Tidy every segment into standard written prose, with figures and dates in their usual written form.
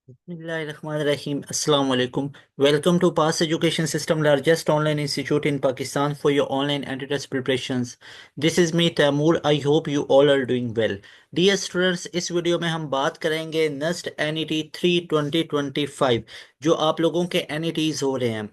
Bismillahirrahmanirrahim. Assalamu alaikum. Welcome to Pass Education System, largest online institute in Pakistan for your online entrance preparations. This is me Taimur. I hope you all are doing well. Dear students, इस video में हम बात करेंगे NEST NET 3 2025 जो आप लोगों के NETs हो रहे हैं।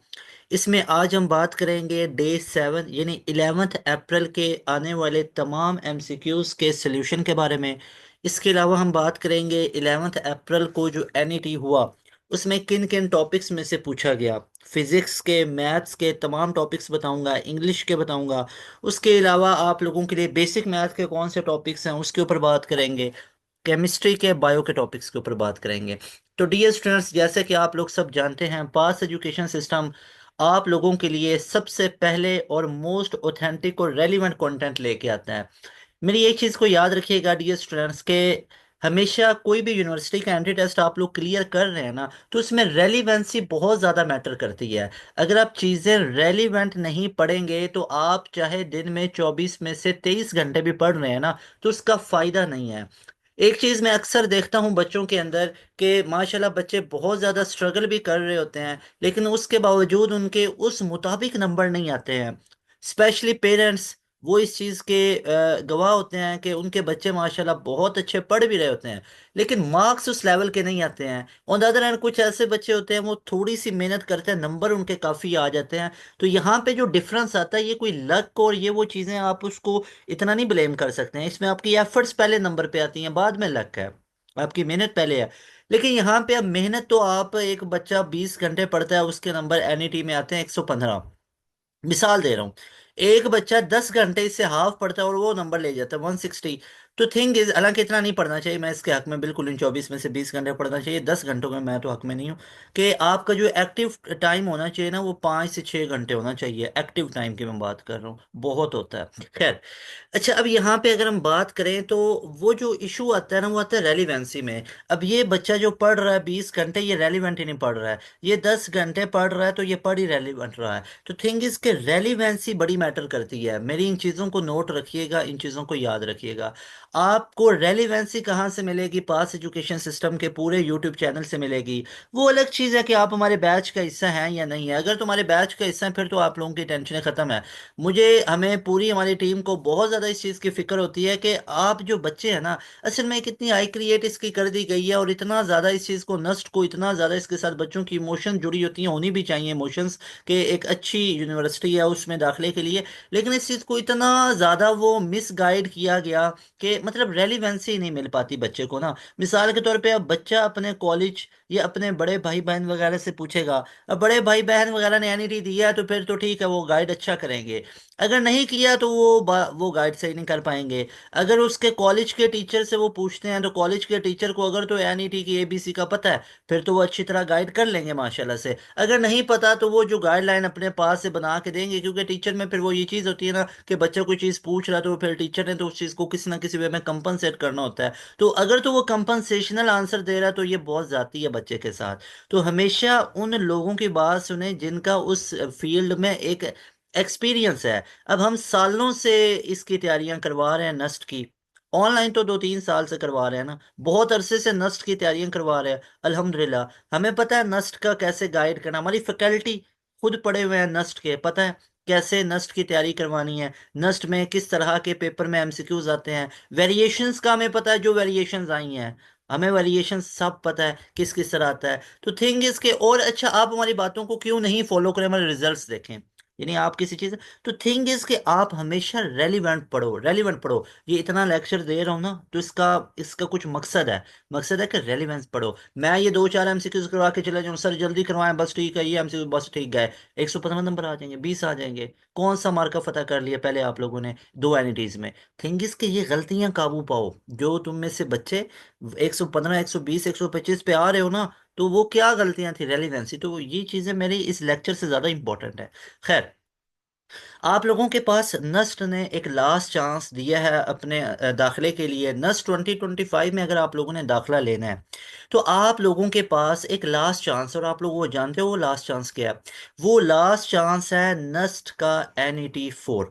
इसमें आज हम बात करेंगे डे 7 यानी 11 अप्रैल के आने वाले तमाम MCQs के सल्यूशन के बारे में। इसके अलावा हम बात करेंगे 11 अप्रैल को जो एनईटी हुआ उसमें किन किन टॉपिक्स में से पूछा गया। फिजिक्स के, मैथ्स के तमाम टॉपिक्स बताऊंगा, इंग्लिश के बताऊंगा। उसके अलावा आप लोगों के लिए बेसिक मैथ के कौन से टॉपिक्स हैं उसके ऊपर बात करेंगे। केमिस्ट्री के, बायो के टॉपिक्स के ऊपर बात करेंगे। तो डियर स्टूडेंट्स, जैसे कि आप लोग सब जानते हैं, पास एजुकेशन सिस्टम आप लोगों के लिए सबसे पहले और मोस्ट ऑथेंटिक और रेलिवेंट कंटेंट लेके आता है। मेरी एक चीज़ को याद रखिएगा डियर स्टूडेंट्स के, हमेशा कोई भी यूनिवर्सिटी का एंट्री टेस्ट आप लोग क्लियर कर रहे हैं ना, तो उसमें रेलिवेंसी बहुत ज़्यादा मैटर करती है। अगर आप चीज़ें रेलिवेंट नहीं पढ़ेंगे तो आप चाहे दिन में 24 में से 23 घंटे भी पढ़ रहे हैं ना, तो उसका फ़ायदा नहीं है। एक चीज़ मैं अक्सर देखता हूँ बच्चों के अंदर कि माशाल्लाह बच्चे बहुत ज़्यादा स्ट्रगल भी कर रहे होते हैं, लेकिन उसके बावजूद उनके उस मुताबिक नंबर नहीं आते हैं। स्पेशली पेरेंट्स वो इस चीज़ के गवाह होते हैं कि उनके बच्चे माशाल्लाह बहुत अच्छे पढ़ भी रहे होते हैं, लेकिन मार्क्स उस लेवल के नहीं आते हैं। ऑन द अदर हैंड कुछ ऐसे बच्चे होते हैं वो थोड़ी सी मेहनत करते हैं, नंबर उनके काफ़ी आ जाते हैं। तो यहाँ पे जो डिफरेंस आता है ये कोई लक और ये वो चीज़ें आप उसको इतना नहीं ब्लेम कर सकते हैं। इसमें आपकी एफर्ट्स पहले नंबर पे आती हैं, बाद में लक है, आपकी मेहनत पहले है। लेकिन यहाँ पे अब मेहनत तो आप, एक बच्चा 20 घंटे पढ़ता है उसके नंबर एनईटी में आते हैं 115। मिसाल दे रहा हूँ, एक बच्चा 10 घंटे इससे हाफ पढ़ता है और वो नंबर ले जाता है 160। तो थिंग इज, हालांकि इतना नहीं पढ़ना चाहिए, मैं इसके हक में बिल्कुल इन 24 में से 20 घंटे पढ़ना चाहिए, 10 घंटों में मैं तो हक में नहीं हूँ। कि आपका जो एक्टिव टाइम होना चाहिए ना वो 5 से 6 घंटे होना चाहिए। एक्टिव टाइम की मैं बात कर रहा हूँ, बहुत होता है। खैर, अच्छा, अब यहाँ पे अगर हम बात करें तो वो जो इशू आता है ना वो आता है रेलिवेंसी में। अब ये बच्चा जो पढ़ रहा है 20 घंटे, ये रेलिवेंट ही नहीं पढ़ रहा है। ये 10 घंटे पढ़ रहा है तो ये पढ़ ही रेलिवेंट रहा है। तो थिंग इसके रेलिवेंसी बड़ी मैटर करती है। मेरी इन चीज़ों को नोट रखिएगा, इन चीज़ों को याद रखिएगा। आपको रेलिवेंसी कहाँ से मिलेगी? पास एजुकेशन सिस्टम के पूरे यूट्यूब चैनल से मिलेगी। वो अलग चीज़ है कि आप हमारे बैच का हिस्सा हैं या नहीं है। अगर तुम्हारे बैच का हिस्सा है फिर तो आप लोगों की टेंशन खत्म है। हमें पूरी हमारी टीम को बहुत ज़्यादा इस चीज़ की फिक्र होती है कि आप जो बच्चे हैं ना, असल में कितनी हाई क्रिएट इसकी कर दी गई है और इतना ज़्यादा इस चीज़ को, नस्ट को इतना ज़्यादा इसके साथ बच्चों की इमोशन जुड़ी होती हैं, होनी भी चाहिए इमोशंस, कि एक अच्छी यूनिवर्सिटी है उसमें दाखिले के लिए। लेकिन इस चीज़ को इतना ज़्यादा वो मिस गाइड किया गया कि मतलब रेलिवेंसी नहीं मिल पाती बच्चे को ना। मिसाल के तौर पे अब बच्चा अपने कॉलेज या अपने बड़े भाई बहन वगैरह से पूछेगा, अब बड़े भाई बहन वगैरह ने एनईटी दिया है तो फिर तो ठीक है, वो गाइड अच्छा करेंगे। अगर नहीं किया तो वो गाइड सही नहीं कर पाएंगे। अगर उसके कॉलेज के टीचर से वो पूछते हैं तो कॉलेज के टीचर को अगर तो एनईटी की एबीसी का पता है फिर तो वो अच्छी तरह गाइड कर लेंगे माशाल्लाह से। अगर नहीं पता तो वो जो गाइडलाइन अपने पास से बना के देंगे, क्योंकि टीचर में फिर वो ये चीज़ होती है ना कि बच्चा कोई चीज़ पूछ रहा है तो फिर टीचर ने तो उस चीज़ को किसी ना किसी वे में कंपनसेट करना होता है। तो अगर तो वो कंपनसेशनल आंसर दे रहा है तो ये बहुत ज़्यादा है बच्चे के साथ। तो हमेशा उन लोगों की बात सुने जिनका उस फील्ड में एक एक्सपीरियंस है। अब हम सालों से इसकी तैयारियां करवा रहे हैं नस्ट की। ऑनलाइन तो 2-3 साल से करवा रहे हैं ना, बहुत अरसे से नस्ट की तैयारियां करवा रहे हैं। अल्हम्दुलिल्लाह हमें पता है नस्ट का कैसे गाइड करना, हमारी फैकल्टी खुद पढ़े हुए हैं नस्ट के, पता है कैसे नस्ट की तैयारी करवानी है। नस्ट में किस तरह के पेपर में एमसीक्यूज आते हैं, वेरिएशंस का हमें पता है, जो वेरिएशंस आई हैं हमें वेरिएशन सब पता है किस किस तरह आता है। तो थिंग इसके, और अच्छा आप हमारी बातों को क्यों नहीं फॉलो करें, हमारे रिजल्ट्स देखें। यानी आप किसी चीज़, तो थिंग इज कि आप हमेशा रेलिवेंट पढ़ो, रेलिवेंट पढ़ो। ये इतना लेक्चर दे रहा हूँ ना तो इसका इसका कुछ मकसद है। मकसद है कि रेलिवेंस पढ़ो। मैं ये 2-4 एमसीक्यूज करवा के चले जाऊँ, सर जल्दी करवाएं बस ठीक है, ये एमसीक्यू बस ठीक गए, 115 नंबर आ जाएंगे, 20 आ जाएंगे। कौन सा मार्का फतह कर लिया पहले आप लोगों ने 2 एनिटीज में। थिंग इज कि ये गलतियां काबू पाओ। जो तुम में से बच्चे 115, 120, 125 पे आ रहे हो ना, तो वो क्या गलतियां थी, रेलिवेंसी। तो ये चीजें मेरी इस लेक्चर से ज्यादा इंपॉर्टेंट है। खैर, आप लोगों के पास नस्ट ने एक लास्ट चांस दिया है अपने दाखिले के लिए। नस्ट 2025 में अगर आप लोगों ने दाखिला लेना है तो आप लोगों के पास एक लास्ट चांस, और आप लोग वो जानते हो वो लास्ट चांस क्या है? वो लास्ट चांस है नस्ट का NET 4।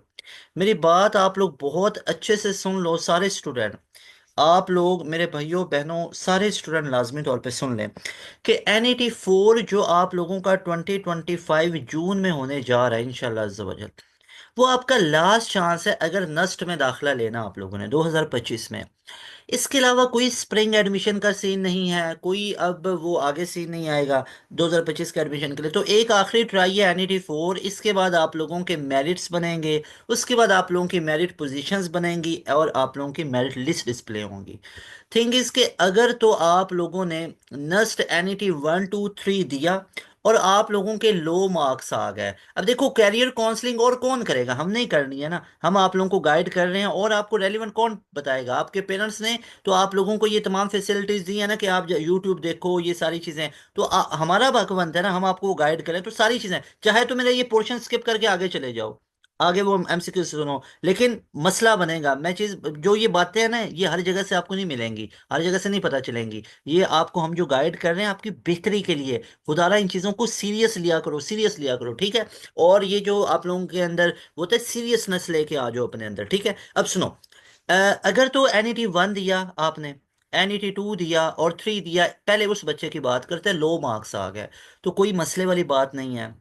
मेरी बात आप लोग बहुत अच्छे से सुन लो सारे स्टूडेंट। आप लोग मेरे भाइयों बहनों सारे स्टूडेंट लाजमी तौर पे सुन लें कि NET 4 जो आप लोगों का 2025 जून में होने जा रहा है इंशाल्लाह अज़्ज़ा वजल, वो आपका लास्ट चांस है अगर नस्ट में दाखिला लेना आप लोगों ने 2025 में। इसके अलावा कोई स्प्रिंग एडमिशन का सीन नहीं है, कोई अब वो आगे सीन नहीं आएगा 2025 के एडमिशन के लिए। तो एक आखिरी ट्राई है NET 4, इसके बाद आप लोगों के मेरिट्स बनेंगे, उसके बाद आप लोगों की मेरिट पोजीशंस बनेंगी और आप लोगों की मेरिट लिस्ट डिस्प्ले होंगी। थिंग इज के अगर तो आप लोगों ने नस्ट NET 1 2 3 दिया और आप लोगों के लो मार्क्स आ गए, अब देखो कैरियर काउंसलिंग और कौन करेगा, हम नहीं करनी है ना, हम आप लोगों को गाइड कर रहे हैं और आपको रेलिवेंट कौन बताएगा, आपके पेरेंट्स ने तो आप लोगों को ये तमाम फैसिलिटीज दी है ना कि आप यूट्यूब देखो ये सारी चीजें, तो हमारा हक बनता है ना हम आपको गाइड करें, तो सारी चीजें चाहे तो मेरा ये पोर्शन स्किप करके आगे चले जाओ, आगे वो MCQ सुनो, लेकिन मसला बनेगा। मैं चीज जो ये बातें हैं ना ये हर जगह से आपको नहीं मिलेंगी, हर जगह से नहीं पता चलेंगी, ये आपको हम जो गाइड कर रहे हैं आपकी बेहतरी के लिए। खुदारा इन चीजों को सीरियस लिया करो, सीरियस लिया करो, ठीक है। और ये जो आप लोगों के अंदर वो है सीरियसनेस लेके आ जाओ अपने अंदर, ठीक है। अब सुनो, अगर तो NET 1 दिया आपने, NET 2 दिया और 3 दिया, पहले उस बच्चे की बात करते हैं लो मार्क्स आ गए, तो कोई मसले वाली बात नहीं है।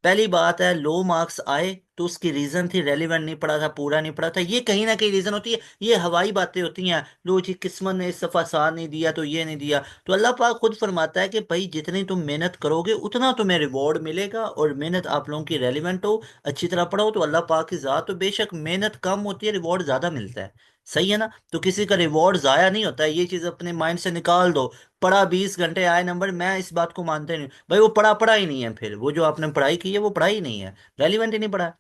पहली बात है लो मार्क्स आए तो उसकी रीजन थी रेलिवेंट नहीं पढ़ा था, पूरा नहीं पढ़ा था, ये कहीं ना कहीं रीजन होती है, ये हवाई बातें होती हैं, लो जी किस्मत ने इस दफा साथ नहीं दिया तो ये नहीं दिया। तो अल्लाह पाक खुद फरमाता है कि भाई जितनी तुम मेहनत करोगे उतना तुम्हें रिवॉर्ड मिलेगा, और मेहनत आप लोगों की रेलिवेंट हो, अच्छी तरह पढ़ो तो अल्लाह पाक की जात, तो बेशक मेहनत कम होती है रिवॉर्ड ज्यादा मिलता है, सही है ना। तो किसी का रिवॉर्ड जाया नहीं होता है, ये चीज अपने माइंड से निकाल दो। पढ़ा 20 घंटे आए नंबर, मैं इस बात को मानते नहीं भाई, वो पढ़ा पढ़ा ही नहीं है, फिर वो जो आपने पढ़ाई की है वो पढ़ाई नहीं है, रेलिवेंट ही नहीं पढ़ा,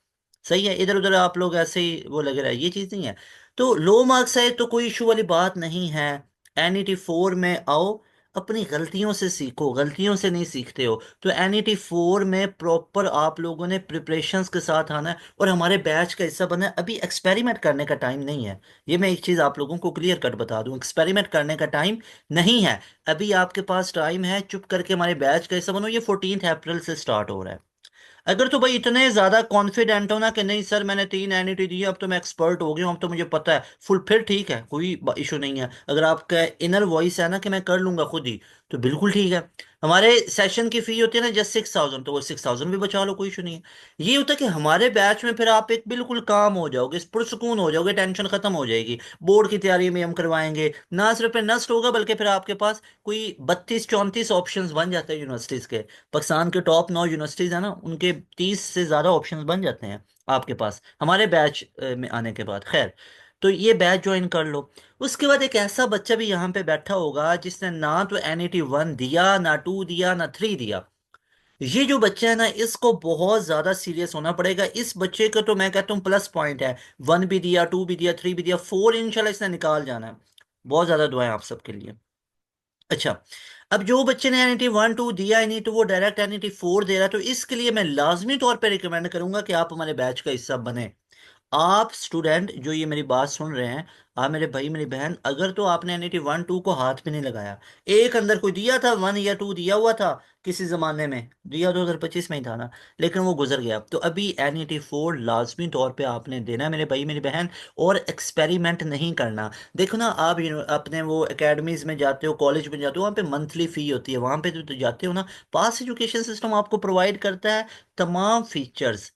सही है। इधर उधर आप लोग ऐसे ही वो लगे रहे, ये चीज नहीं है। तो लो मार्क्स है तो कोई इशू वाली बात नहीं है। NET 4 में आओ, अपनी गलतियों से सीखो, गलतियों से नहीं सीखते हो तो NET 4 में प्रॉपर आप लोगों ने प्रिपरेशंस के साथ आना है और हमारे बैच का हिस्सा बनना है। अभी एक्सपेरिमेंट करने का टाइम नहीं है, ये मैं एक चीज आप लोगों को क्लियर कट बता दूं, एक्सपेरिमेंट करने का टाइम नहीं है। अभी आपके पास टाइम है, चुप करके हमारे बैच का हिस्सा बनो, ये 14 अप्रैल से स्टार्ट हो रहा है। अगर तो भाई इतने ज्यादा कॉन्फिडेंट हो ना कि नहीं सर मैंने 3 NET दी है अब तो मैं एक्सपर्ट हो गया हूँ, अब तो मुझे पता है फुल, फिर ठीक है, कोई इशू नहीं है। अगर आपका इनर वॉइस है ना कि मैं कर लूंगा खुद ही, तो बिल्कुल ठीक है। हमारे सेशन की फी होती है ना जस्ट 6,000, तो वो 6,000 भी बचा लो, कोई इशू नहीं है। ये होता है कि हमारे बैच में फिर आप एक बिल्कुल काम हो जाओगे, पुरसुकून हो जाओगे, टेंशन खत्म हो जाएगी। बोर्ड की तैयारी में हम करवाएंगे, ना सिर्फ नस्ट होगा बल्कि फिर आपके पास कोई 32 34 ऑप्शंस बन जाते हैं यूनिवर्सिटीज के। पाकिस्तान के टॉप 9 यूनिवर्सिटीज है ना, उनके 30 से ज्यादा ऑप्शंस बन जाते हैं आपके पास हमारे बैच में आने के बाद। खैर, तो ये बैच ज्वाइन कर लो। उसके बाद एक ऐसा बच्चा भी यहाँ पे बैठा होगा जिसने ना तो NET 1 दिया, ना 2 दिया, ना 3 दिया। ये जो बच्चा है ना इसको बहुत ज्यादा सीरियस होना पड़ेगा। इस बच्चे का तो मैं कहता हूँ प्लस पॉइंट है, 1 भी दिया, 2 भी दिया, 3 भी दिया, 4 इंशाल्लाह इसने निकाल जाना है। बहुत ज्यादा दुआएं आप सबके लिए। अच्छा, अब जो बच्चे ने NET 1 2 दिया ही नहीं तो वो डायरेक्ट NET 4 दे रहा है, तो इसके लिए मैं लाजमी तौर पे रिकमेंड करूंगा कि आप हमारे बैच का हिस्सा बने। आप स्टूडेंट जो ये मेरी बात सुन रहे हैं, आप मेरे भाई मेरी बहन, अगर तो आपने NET 1 2 को हाथ भी नहीं लगाया, एक अंदर कोई दिया था 1 या 2 दिया हुआ था किसी जमाने में, दिया 2025 में ही था ना, लेकिन वो गुजर गया, तो अभी NET 4 लाजमी तौर पे आपने देना है मेरे भाई मेरी बहन। और एक्सपेरिमेंट नहीं करना। देखो ना आप अपने वो एकेडमीज में जाते हो, कॉलेज में जाते हो, वहाँ पे मंथली फी होती है, वहाँ पे तो जाते हो ना, पास एजुकेशन सिस्टम आपको प्रोवाइड करता है तमाम फीचर्स,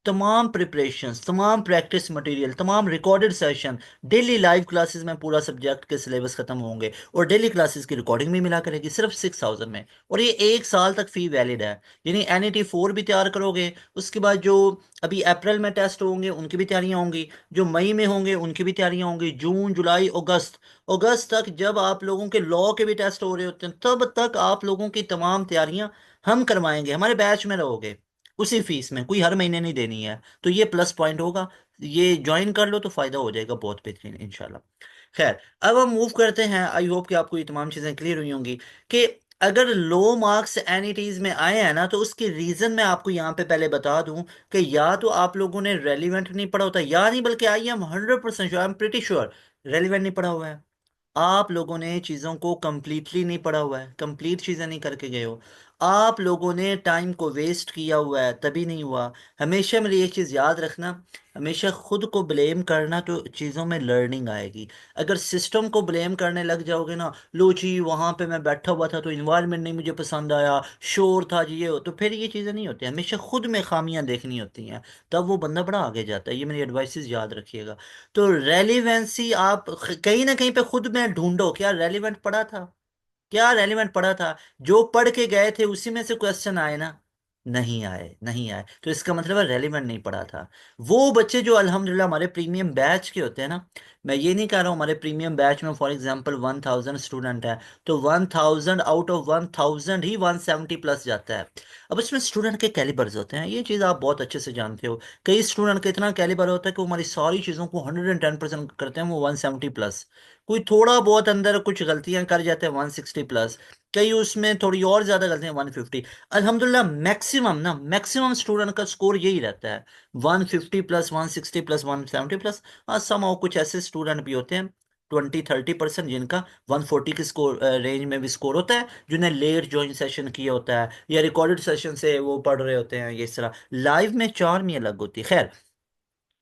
तमाम प्रिपरेशंस, तमाम प्रैक्टिस मटेरियल, तमाम recorded session, daily live classes में पूरा सब्जेक्ट के सिलेबस खत्म होंगे और डेली क्लासेस की रिकॉर्डिंग भी मिला करेगी सिर्फ 6,000 में, और ये 1 साल तक फी वैलिड है। यानी NET 4 भी तैयार करोगे, उसके बाद जो अभी अप्रैल में टेस्ट होंगे उनकी भी तैयारियां होंगी, जो मई में होंगे उनकी भी तैयारियां होंगी, जून जुलाई अगस्त, अगस्त तक जब आप लोगों के लॉ के भी टेस्ट हो रहे होते हैं तब तक आप लोगों की तमाम तैयारियां हम करवाएंगे, हमारे बैच में रहोगे उसी फीस में, कोई हर महीने नहीं देनी है। तो ये प्लस पॉइंट होगा, ये ज्वाइन कर लो तो फायदा हो जाएगा बहुत बेहतरीन इंशाल्लाह। खैर, अब हम मूव करते हैं, आई होप कि आपको ये तमाम चीज़ें क्लियर हुई होंगी कि अगर लो मार्क्स NETs में आए हैं ना तो उसकी रीज़न मैं आपको यहाँ पे पहले बता दूं कि या तो आप लोगों ने रेलिवेंट नहीं पढ़ा होता, या नहीं बल्कि I am 100% sure, I am pretty sure relevant नहीं पढ़ा हुआ है। आप लोगों ने चीज़ों को कंप्लीटली नहीं पढ़ा हुआ है, कंप्लीट चीज़ें नहीं करके गए हो। आप लोगों ने टाइम को वेस्ट किया हुआ है, तभी नहीं हुआ। हमेशा मेरी ये चीज़ याद रखना, हमेशा खुद को ब्लेम करना तो चीज़ों में लर्निंग आएगी। अगर सिस्टम को ब्लेम करने लग जाओगे ना, लो जी वहाँ पे मैं बैठा हुआ था तो इन्वायरमेंट नहीं मुझे पसंद आया, शोर था जी ये तो फिर ये चीज़ें नहीं होती। हमेशा खुद में खामियां देखनी होती हैं, तब वो बंदा बड़ा आगे जाता है। ये मेरी एडवाइसेस याद रखिएगा। तो रेलिवेंसी आप कहीं ना कहीं पे खुद में ढूंढो, क्या रेलिवेंट पड़ा था, क्या रेलिवेंट पड़ा था। जो पढ़ के गए थे उसी में से क्वेश्चन आए ना, नहीं आए, नहीं आए, तो इसका मतलब है रेलिवेंट नहीं पड़ा था। वो बच्चे जो अल्हम्दुलिल्लाह हमारे प्रीमियम बैच के होते हैं ना, मैं ये नहीं कह रहा हूँ हमारे प्रीमियम बैच में फॉर एग्जांपल 1000 स्टूडेंट है, तो 1000 आउट ऑफ 1000 ही 170 प्लस जाता है। अब इसमें स्टूडेंट के कैलिबर्स होते हैं, ये चीज़ आप बहुत अच्छे से जानते हो। कई स्टूडेंट का इतना कैलिबर होता है कि वो हमारी सारी चीज़ों को 110% करते हैं, वो 170 प्लस। कोई थोड़ा बहुत अंदर कुछ गलतियां कर जाते हैं 160 प्लस, कई उसमें थोड़ी और ज्यादा गलतियां 150। अल्हम्दुलिल्लाह मैक्सिमम ना, मैक्सिमम स्टूडेंट का स्कोर यही रहता है 150 प्लस, 160 प्लस, 170 प्लस। हाँ सम और कुछ ऐसे स्टूडेंट भी होते हैं 20-30% जिनका 140 के स्कोर रेंज में भी स्कोर होता है, जिन्हें लेट ज्वाइन सेशन किया होता है या रिकॉर्डेड सेशन से वो पढ़ रहे होते हैं। ये इस तरह लाइव में चार्म ही अलग होती है। खैर,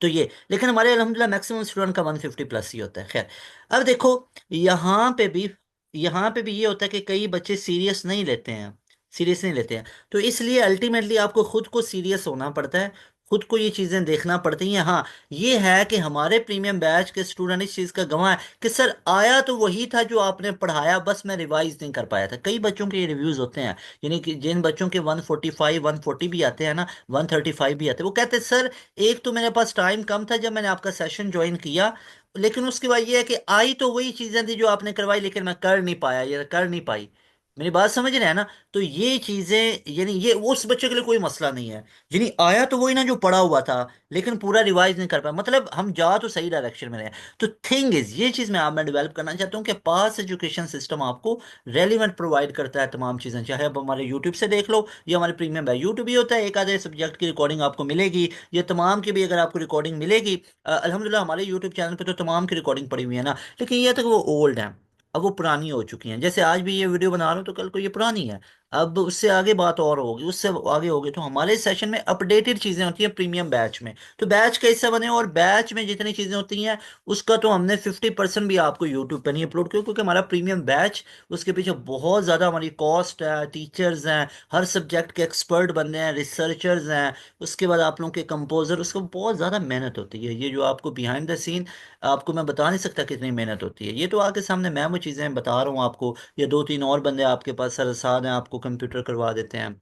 तो ये लेकिन हमारे अल्हम्दुलिल्लाह मैक्सिमम स्टूडेंट का 150 प्लस ही होता है। खैर, अब देखो यहाँ पे भी यहाँ पे भी ये होता है कि कई बच्चे सीरियस नहीं लेते हैं, सीरियस नहीं लेते हैं। तो इसलिए अल्टीमेटली आपको खुद को सीरियस होना पड़ता है, खुद को ये चीज़ें देखना पड़ती हैं। हाँ, ये है कि हमारे प्रीमियम बैच के स्टूडेंट इस चीज़ का गवाह है कि सर आया तो वही था जो आपने पढ़ाया, बस मैं रिवाइज नहीं कर पाया था। कई बच्चों के ये रिव्यूज़ होते हैं, यानी कि जिन बच्चों के 145 140 भी आते हैं ना, 135 भी आते हैं, वो कहते हैं सर एक तो मेरे पास टाइम कम था जब मैंने आपका सेशन ज्वाइन किया, लेकिन उसके बाद ये है कि आई तो वही चीजें थी जो आपने करवाई, लेकिन मैं कर नहीं पाया या कर नहीं पाई। मेरी बात समझ रहे हैं ना? तो ये चीजें, यानी ये उस बच्चे के लिए कोई मसला नहीं है, यानी आया तो वही ना जो पढ़ा हुआ था, लेकिन पूरा रिवाइज नहीं कर पाया, मतलब हम जा तो सही डायरेक्शन में रहे। तो थिंग इज, ये चीज मैं आप में डेवलप करना चाहता हूँ कि पास एजुकेशन सिस्टम आपको रेलिवेंट प्रोवाइड करता है तमाम चीजें, चाहे आप हमारे यूट्यूब से देख लो या हमारे प्रीमियम है। यूट्यूब ही होता है, एक आधे सब्जेक्ट की रिकॉर्डिंग आपको मिलेगी, ये तमाम की भी अगर आपको रिकॉर्डिंग मिलेगी। अल्हम्दुलिल्लाह हमारे यूट्यूब चैनल पे तो तमाम की रिकॉर्डिंग पड़ी हुई है ना, लेकिन ये तक वो ओल्ड है, अब वो पुरानी हो चुकी हैं। जैसे आज भी ये वीडियो बना रहा हूँ तो कल को ये पुरानी है, अब उससे आगे बात और होगी, उससे आगे होगी। तो हमारे सेशन में अपडेटेड चीज़ें होती हैं प्रीमियम बैच में, तो बैच का हिस्सा बने, और बैच में जितनी चीज़ें होती हैं उसका तो हमने 50% भी आपको यूट्यूब पर नहीं अपलोड किया, क्योंकि हमारा प्रीमियम बैच, उसके पीछे बहुत ज़्यादा हमारी कॉस्ट है, टीचर्स हैं, हर सब्जेक्ट के एक्सपर्ट बंदे हैं, रिसर्चर्स हैं, उसके बाद आप लोगों के कंपोजर, उसको बहुत ज़्यादा मेहनत होती है। ये जो आपको बिहाइंड द सीन, आपको मैं बता नहीं सकता कितनी मेहनत होती है। ये तो आके सामने मैं वो चीज़ें बता रहा हूँ आपको, या दो तीन और बंदे आपके पास सर साथ हैं, आपको कंप्यूटर करवा देते हैं,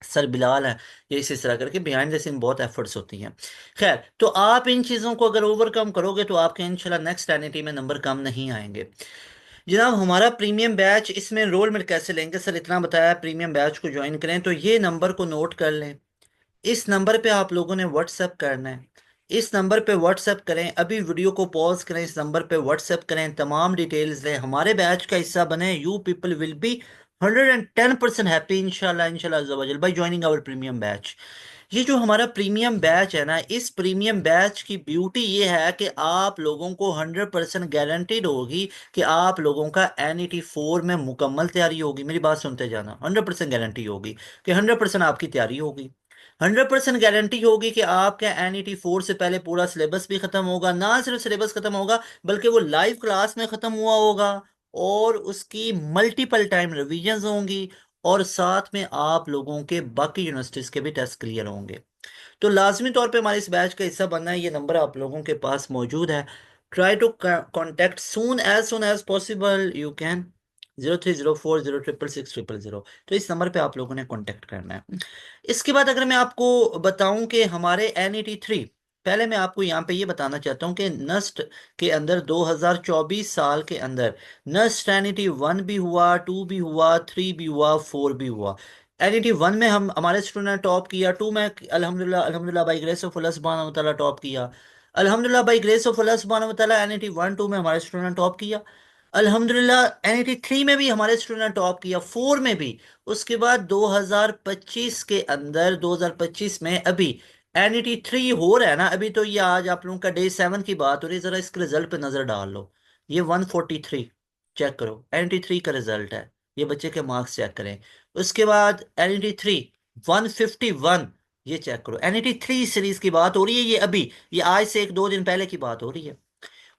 सर बिलाल है, ये इस तरह करके बिहाइंड द सीन बहुत एफर्ट्स होती हैं। खैर, तो आप इन चीज़ों को अगर ओवरकम करोगे तो आपके इंशाल्लाह नेक्स्ट एनईटी में नंबर कम नहीं आएंगे। जनाब हमारा प्रीमियम बैच, इसमें एनरोलमेंट कैसे लेंगे? सर इतना बताया, प्रीमियम बैच को ज्वाइन करें तो ये नंबर को नोट कर लें, इस नंबर पे आप लोगों ने व्हाट्सएप करना है। इस नंबर पे व्हाट्सएप करें, अभी वीडियो को पॉज करें, इस नंबर पे व्हाट्सएप करें, तमाम डिटेल्स लें, हमारे बैच का हिस्सा बने। You people will be 110% happy इंशाल्लाह, इंशाल्लाह by joining our premium batch. ये जो हमारा प्रीमियम बैच है ना, इस प्रीमियम बैच की ब्यूटी ये है कि आप लोगों को 100% गारंटीड होगी कि आप लोगों का NET 4 में मुकम्मल तैयारी होगी। मेरी बात सुनते जाना, 100% गारंटी होगी कि 100% आपकी तैयारी होगी। 100% गारंटी होगी कि आपका NET 4 से पहले पूरा सिलेबस भी खत्म होगा, ना सिर्फ सिलेबस खत्म होगा बल्कि वो लाइव क्लास में खत्म हुआ होगा, और उसकी मल्टीपल टाइम रिवीजन होंगी, और साथ में आप लोगों के बाकी यूनिवर्सिटीज के भी टेस्ट क्लियर होंगे। तो लाजमी तौर पे हमारे इस बैच का हिस्सा बनना है, ये नंबर आप लोगों के पास मौजूद है। Try to contact soon as possible you can, 0304 066 600। तो इस नंबर पे आप लोगों ने कांटेक्ट करना है। इसके बाद अगर मैं आपको बताऊं कि हमारे NET 3, पहले मैं आपको यहाँ पे ये बताना चाहता हूँ कि नस्ट के अंदर 2024 साल के अंदर नस्ट NET 1 भी हुआ, 2 भी हुआ, 3 भी हुआ, 4 भी हुआ। NET 1 में हम हमारे स्टूडेंट ने टॉप किया, 2 में अल्हम्दुलिल्लाह अल्हम्दुलिल्लाह बाई ग्रेस ऑफ अल्लाह सुब्हानहू व तआला टॉप किया। अल्हम्दुलिल्लाह बाई ग्रेस ऑफ अल्लाह सुब्हानहू व तआला NET 1 2 में हमारे स्टूडेंट ने टॉप किया। अल्हम्दुलिल्लाह NET 3 में भी हमारे स्टूडेंट ने टॉप किया, 4 में भी। उसके बाद 2025 के अंदर, 2025 में अभी NET 3 हो रहा है ना, अभी तो ये आज आप लोगों का डे 7 की बात हो रही है, जरा इसके रिजल्ट पे नजर डाल लो। ये 143 चेक करो, NET 3 का रिजल्ट है। ये बच्चे के मार्क्स चेक करें। उसके बाद एनईटी 3 151, ये चेक करो। एनईटी 3 सीरीज की बात हो रही है, ये अभी, ये आज से एक दो दिन पहले की बात हो रही है।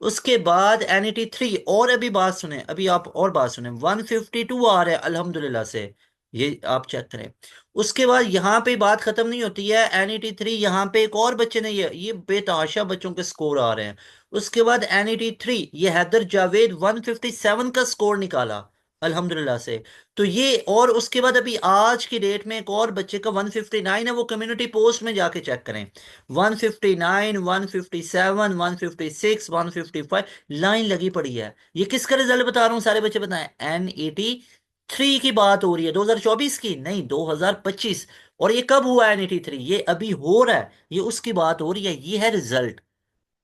उसके बाद एनईटी 3, और अभी बात सुने, अभी आप और बात सुने, 152 आ रहा है अल्हम्दुलिल्लाह से, ये आप चेक करें। उसके बाद यहाँ पे बात खत्म नहीं होती है, एनईटी 3 यहाँ पे एक और बच्चे ने ये बेतहाशा बच्चों के स्कोर आ रहे हैं। उसके बाद एनईटी 3, ये हैदर जावेद 157 का स्कोर निकाला अल्हम्दुलिल्लाह से। तो ये, और उसके बाद अभी आज की डेट में एक और बच्चे का 159 है, वो कम्युनिटी पोस्ट में जाके चेक करें। 159, 157, 156, 155, लाइन लगी पड़ी है। ये किसका रिजल्ट बता रहा हूँ, सारे बच्चे बताएं। एन 83 की बात हो रही है, 2024 की नहीं, 2025। और ये कब हुआ N83, ये अभी हो रहा है, ये उसकी बात हो रही है, ये है रिजल्ट।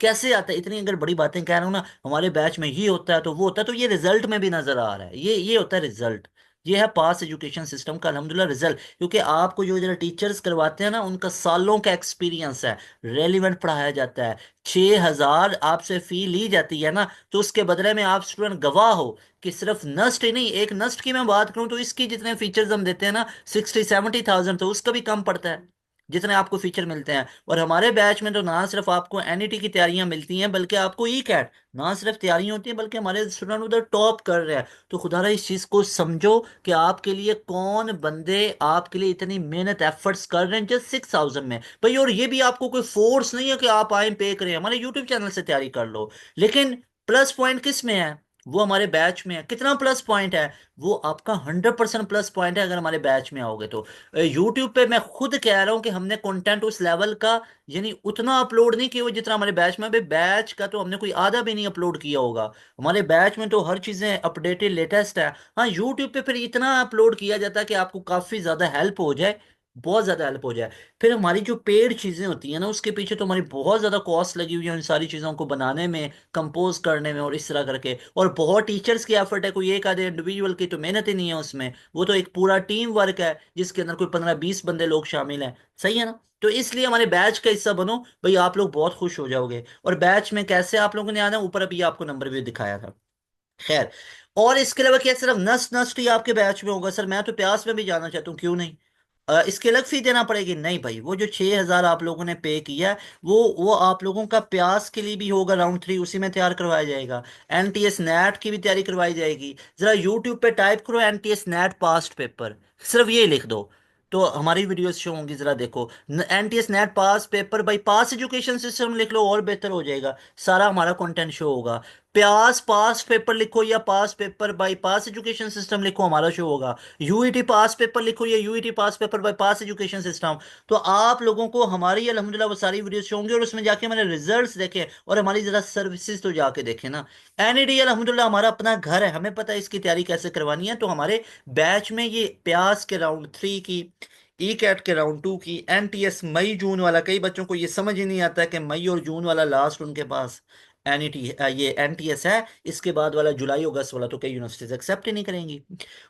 कैसे आता है, इतनी अगर बड़ी बातें कह रहा हूं ना, हमारे बैच में ये होता है तो वो होता है, तो ये रिजल्ट में भी नजर आ रहा है, ये होता है रिजल्ट। ये है पास एजुकेशन सिस्टम का अल्हम्दुलिल्लाह रिजल्ट, क्योंकि आपको जो जरा टीचर्स करवाते हैं ना, उनका सालों का एक्सपीरियंस है, रेलिवेंट पढ़ाया जाता है। 6,000 आपसे फी ली जाती है ना, तो उसके बदले में आप स्टूडेंट गवाह हो कि सिर्फ नस्ट ही नहीं, एक नस्ट की मैं बात करूं तो इसकी जितने फीचर्स हम देते हैं ना, 60-70,000, तो उसका भी कम पड़ता है जितने आपको फीचर मिलते हैं। और हमारे बैच में तो ना सिर्फ आपको एनईटी की तैयारियां मिलती हैं, बल्कि आपको ई कैट, ना सिर्फ तैयारियां होती हैं, बल्कि हमारे स्टूडेंट उधर टॉप कर रहे हैं। तो खुदारा इस चीज़ को समझो कि आपके लिए कौन बंदे आपके लिए इतनी मेहनत एफर्ट्स कर रहे हैं जस्ट 6,000 में भाई। और ये भी आपको कोई फोर्स नहीं है कि आप आए पे करें, हमारे यूट्यूब चैनल से तैयारी कर लो। लेकिन प्लस पॉइंट किस में है, वो हमारे बैच में है। कितना प्लस पॉइंट है, वो आपका 100% प्लस पॉइंट है अगर हमारे बैच में आओगे तो। यूट्यूब पे मैं खुद कह रहा हूँ कि हमने कंटेंट उस लेवल का, यानी उतना अपलोड नहीं किया हुआ जितना हमारे बैच में। अभी बैच का तो हमने कोई आधा भी नहीं अपलोड किया होगा। हमारे बैच में तो हर चीज़ें अपडेटेड लेटेस्ट है। हाँ, यूट्यूब पे फिर इतना अपलोड किया जाता है कि आपको काफ़ी ज़्यादा हेल्प हो जाए, बहुत ज़्यादा हेल्प हो जाए। फिर हमारी जो पेड चीज़ें होती हैं ना, उसके पीछे तो हमारी बहुत ज़्यादा कॉस्ट लगी हुई है उन सारी चीज़ों को बनाने में, कंपोज करने में, और इस तरह करके। और बहुत टीचर्स की एफर्ट है, कोई एक आधे इंडिविजुअल की तो मेहनत ही नहीं है उसमें, वो तो एक पूरा टीम वर्क है जिसके अंदर कोई 15-20 बंदे लोग शामिल हैं। सही है ना। तो इसलिए हमारे बैच का हिस्सा बनो भाई, आप लोग बहुत खुश हो जाओगे। और बैच में कैसे आप लोगों ने आना है, ऊपर अभी आपको नंबर भी दिखाया था। खैर, और इसके अलावा क्या सिर्फ नस्ट नस्ट ही आपके बैच में होगा? सर मैं तो प्यास में भी जाना चाहता हूँ, क्यों नहीं? इसकी अलग फी देना पड़ेगी? नहीं भाई, वो जो 6,000 आप लोगों ने पे किया है, वो आप लोगों का प्यास के लिए भी होगा, राउंड 3 उसी में तैयार करवाया जाएगा। एनटीएस नेट की भी तैयारी करवाई जाएगी। जरा यूट्यूब पे टाइप करो एनटीएस नेट पास्ट पेपर, सिर्फ ये लिख दो तो हमारी वीडियोस शो होंगी, जरा देखो। NTS net pass paper by pass education system लिख लो, और बेहतर हो जाएगा, सारा हमारा कंटेंट शो होगा। प्यास पास पेपर लिखो, या past paper by pass education system लिखो, हमारा शो होगा। यूईटी पास पेपर लिखो, या UET past paper by pass education system. तो आप लोगों को हमारी अल्हम्दुलिल्लाह वो सारी वीडियोस होंगी, और उसमें जाके मैंने रिजल्ट्स देखे, और हमारी जरा सर्विसेज तो जाके देखे ना। एनईडी अल्हम्दुलिल्लाह हमारा अपना घर है, हमें पता है इसकी तैयारी कैसे करवानी है। तो हमारे बैच में ये प्यास के राउंड 3 की, ई कैट के राउंड 2 की, एनटीएस मई जून वाला, कई बच्चों को ये समझ ही नहीं आता है कि मई और जून वाला लास्ट उनके पास एनईटी, ये एनटीएस है, इसके बाद वाला जुलाई अगस्त वाला तो कई यूनिवर्सिटीज एक्सेप्ट ही नहीं करेंगी।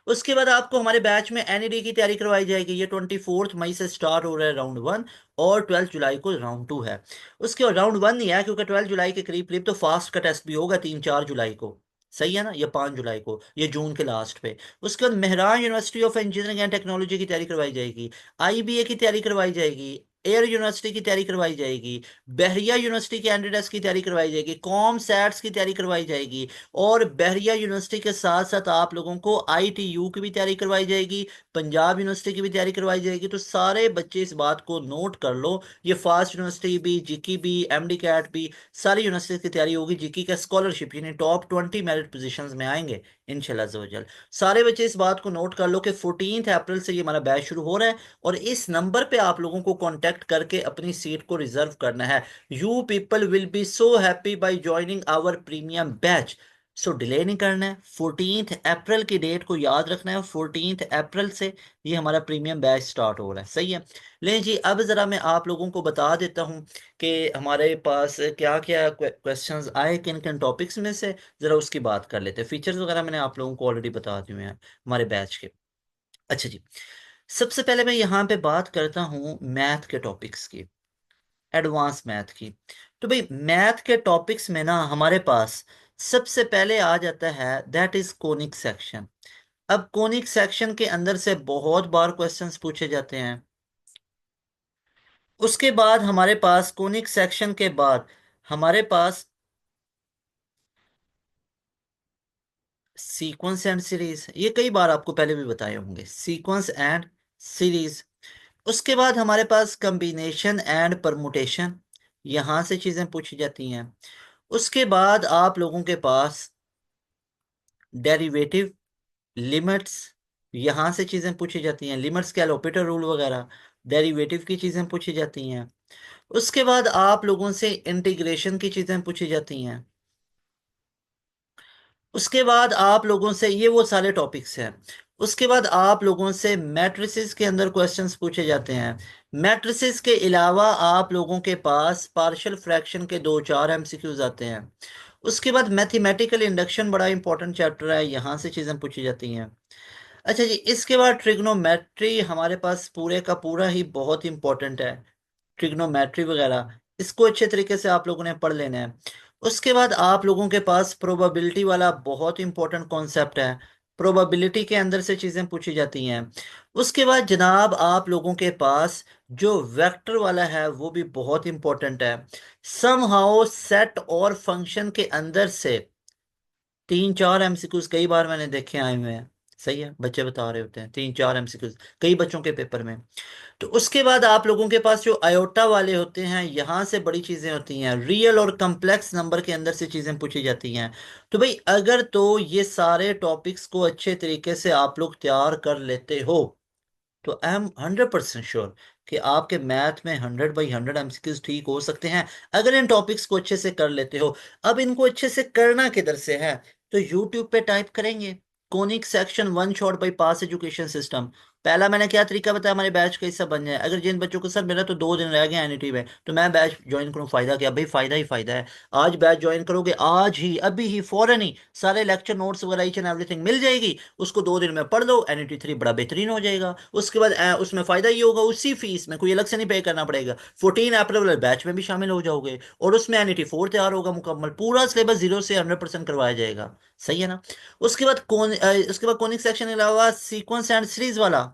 उसके बाद आपको हमारे बैच में एनईडी की तैयारी करवाई जाएगी। ये 24 मई से स्टार्ट हो रहा है राउंड 1, और 12 जुलाई को राउंड 2 है। उसके बाद राउंड 1 नहीं है, क्योंकि 12 जुलाई के करीब करीब तो फास्ट का टेस्ट भी होगा 3-4 जुलाई को। सही है ना, ये 5 जुलाई को, ये जून के लास्ट पे। उसके बाद Mehran university of engineering and technology की तैयारी करवाई जाएगी। आईबीए की तैयारी करवाई जाएगी। एयर यूनिवर्सिटी की तैयारी करवाई जाएगी। बहरिया यूनिवर्सिटी के एंट्रेंस की तैयारी करवाई जाएगी। कॉम सैट्स की तैयारी करवाई जाएगी। और बहरिया यूनिवर्सिटी के साथ साथ आप लोगों को आईटीयू की भी तैयारी करवाई जाएगी। पंजाब यूनिवर्सिटी की भी तैयारी करवाई जाएगी। तो सारे बच्चे इस बात को नोट कर लो, ये फास्ट यूनिवर्सिटी भी, जीकी भी, एमडी कैट भी, सारी यूनिवर्सिटी की तैयारी होगी। जीकी का स्कॉलरशिप यानी टॉप 20 मेरिट पोजीशंस में आएंगे इंशाल्लाह अज़्ज़ा वजल। सारे बच्चे इस बात को नोट कर लो कि 14 अप्रैल से ये हमारा बैच शुरू हो रहा है, और इस नंबर पे आप लोगों को कांटेक्ट करके अपनी सीट को रिजर्व करना है। You people will be so happy by joining our premium batch. So delay नहीं करना है, 14 अप्रैल की डेट को याद रखना है। 14 अप्रैल से ये हमारा प्रीमियम बैच स्टार्ट हो रहा है। सही है। लेकिन जी, अब ज़रा मैं आप लोगों को बता देता हूँ कि हमारे पास क्या क्या क्वेश्चंस आए किन किन टॉपिक्स में से, ज़रा उसकी बात कर लेते हैं। फीचर्स वगैरह मैंने आप लोगों को ऑलरेडी बता दिए हैं हमारे बैच के। अच्छा जी, सबसे पहले मैं यहाँ पे बात करता हूँ मैथ के टॉपिक्स की, एडवांस मैथ की। तो भाई मैथ के टॉपिक्स में ना हमारे पास सबसे पहले आ जाता है दैट इज कोनिक सेक्शन। अब कोनिक सेक्शन के अंदर से बहुत बार क्वेश्चंस पूछे जाते हैं। उसके बाद हमारे पास कोनिक सेक्शन के बाद हमारे पास सीक्वेंस एंड सीरीज, ये कई बार आपको पहले भी बताए होंगे, सीक्वेंस एंड सीरीज। उसके बाद हमारे पास कॉम्बिनेशन एंड परमुटेशन, यहां से चीजें पूछी जाती हैं। उसके बाद आप लोगों के पास डेरिवेटिव, लिमिट्स, यहां से चीजें पूछी जाती हैं, लिमिट्स के एलोपेटर रूल वगैरह, डेरिवेटिव की चीजें पूछी जाती हैं। उसके बाद आप लोगों से इंटीग्रेशन की चीजें पूछी जाती हैं। उसके बाद आप लोगों से, ये वो सारे टॉपिक्स हैं। उसके बाद आप लोगों से मैट्रिसेस के अंदर क्वेश्चंस पूछे जाते हैं। मैट्रिसेस के अलावा आप लोगों के पास पार्शियल फ्रैक्शन के दो चार एमसीक्यूज आते हैं। उसके बाद मैथमेटिकल इंडक्शन बड़ा इंपॉर्टेंट चैप्टर है, यहां से चीजें पूछी जाती हैं। अच्छा जी, इसके बाद ट्रिग्नोमेट्री हमारे पास पूरे का पूरा ही बहुत इंपॉर्टेंट है, ट्रिग्नोमेट्री वगैरह, इसको अच्छे तरीके से आप लोगों ने पढ़ लेना है। उसके बाद आप लोगों के पास प्रोबेबिलिटी वाला बहुत इंपॉर्टेंट कॉन्सेप्ट है, प्रोबेबिलिटी के अंदर से चीजें पूछी जाती हैं। उसके बाद जनाब आप लोगों के पास जो वेक्टर वाला है वो भी बहुत इंपॉर्टेंट है। समहाउ सेट और फंक्शन के अंदर से तीन चार एमसीक्यूज कई बार मैंने देखे आए हुए हैं। सही है, बच्चे बता रहे होते हैं तीन चार एमसीक्यूज कई बच्चों के पेपर में। तो उसके बाद आप लोगों के पास जो आयोटा वाले होते हैं, यहां से बड़ी चीजें होती हैं, रियल और कम्प्लेक्स नंबर के अंदर से चीजें पूछी जाती हैं। तो भाई अगर तो ये सारे टॉपिक्स को अच्छे तरीके से आप लोग तैयार कर लेते हो तो आई एम 100% श्योर कि आपके मैथ में 100/100 एमसीक्यूज ठीक हो सकते हैं, अगर इन टॉपिक्स को अच्छे से कर लेते हो। अब इनको अच्छे से करना किधर से है, तो यूट्यूब पे टाइप करेंगे conic section one shot by pass education system. पहला मैंने क्या तरीका बताया, हमारे बैच का हिस्सा बन जाए। अगर जिन बच्चों को सर मेरा तो 2 दिन रह गए एनईटी में, तो मैं बैच ज्वाइन करूं, फायदा क्या भाई, फायदा ही फायदा है। आज बैच ज्वाइन करोगे, आज ही अभी ही फौरन ही सारे लेक्चर नोट्स वगैरह ईच एंड एवरीथिंग मिल जाएगी, उसको 2 दिन में पढ़ लो, एनईटी 3 बड़ा बेहतरीन हो जाएगा। उसके बाद उसमें फायदा ये होगा, उसी फीस में कोई अलग से नहीं पे करना पड़ेगा, 14 अप्रैल वाले बैच में भी शामिल हो जाओगे, और उसमें एनईटी 4 तैयार होगा मुकम्मल, पूरा सिलेबस 0 से 100% करवाया जाएगा। सही है ना। उसके बाद कॉनिक सेक्शन के अलावा सीक्वेंस एंड सीरीज वाला,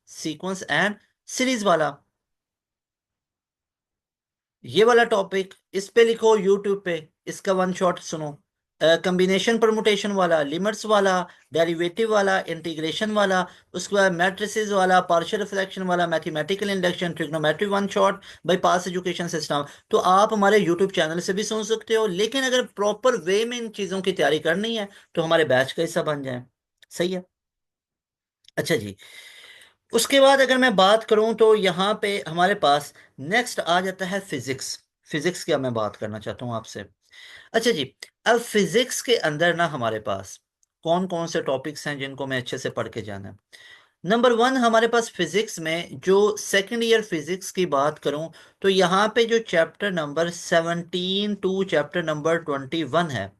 सीक्वेंस एंड सीरीज वाला, ये वाला टॉपिक इस पे लिखो यूट्यूब पे, इसका वन शॉट सुनो। कॉम्बिनेशन परमुटेशन वाला, लिमिट्स वाला, डेरिवेटिव वाला, इंटीग्रेशन वाला, उसके बाद मैट्रिसेस वाला, पार्शियल रिफ्लेक्शन वाला, mathematical induction, trigonometry one shot bye pass education system. तो आप हमारे यूट्यूब चैनल से भी सुन सकते हो, लेकिन अगर प्रॉपर वे में इन चीज़ों की तैयारी करनी है तो हमारे बैच का हिस्सा बन जाए। सही है। अच्छा जी, उसके बाद अगर मैं बात करूं तो यहाँ पे हमारे पास नेक्स्ट आ जाता है फिजिक्स। फिजिक्स की अब मैं बात करना चाहता हूँ आपसे। अच्छा जी, अब फिजिक्स के अंदर ना हमारे पास कौन कौन से टॉपिक्स हैं जिनको मैं अच्छे से पढ़ के जाना है। नंबर वन, हमारे पास फिजिक्स में जो सेकंड ईयर फिजिक्स की बात करूं तो यहाँ पे जो chapter number 17 to chapter number 21 है,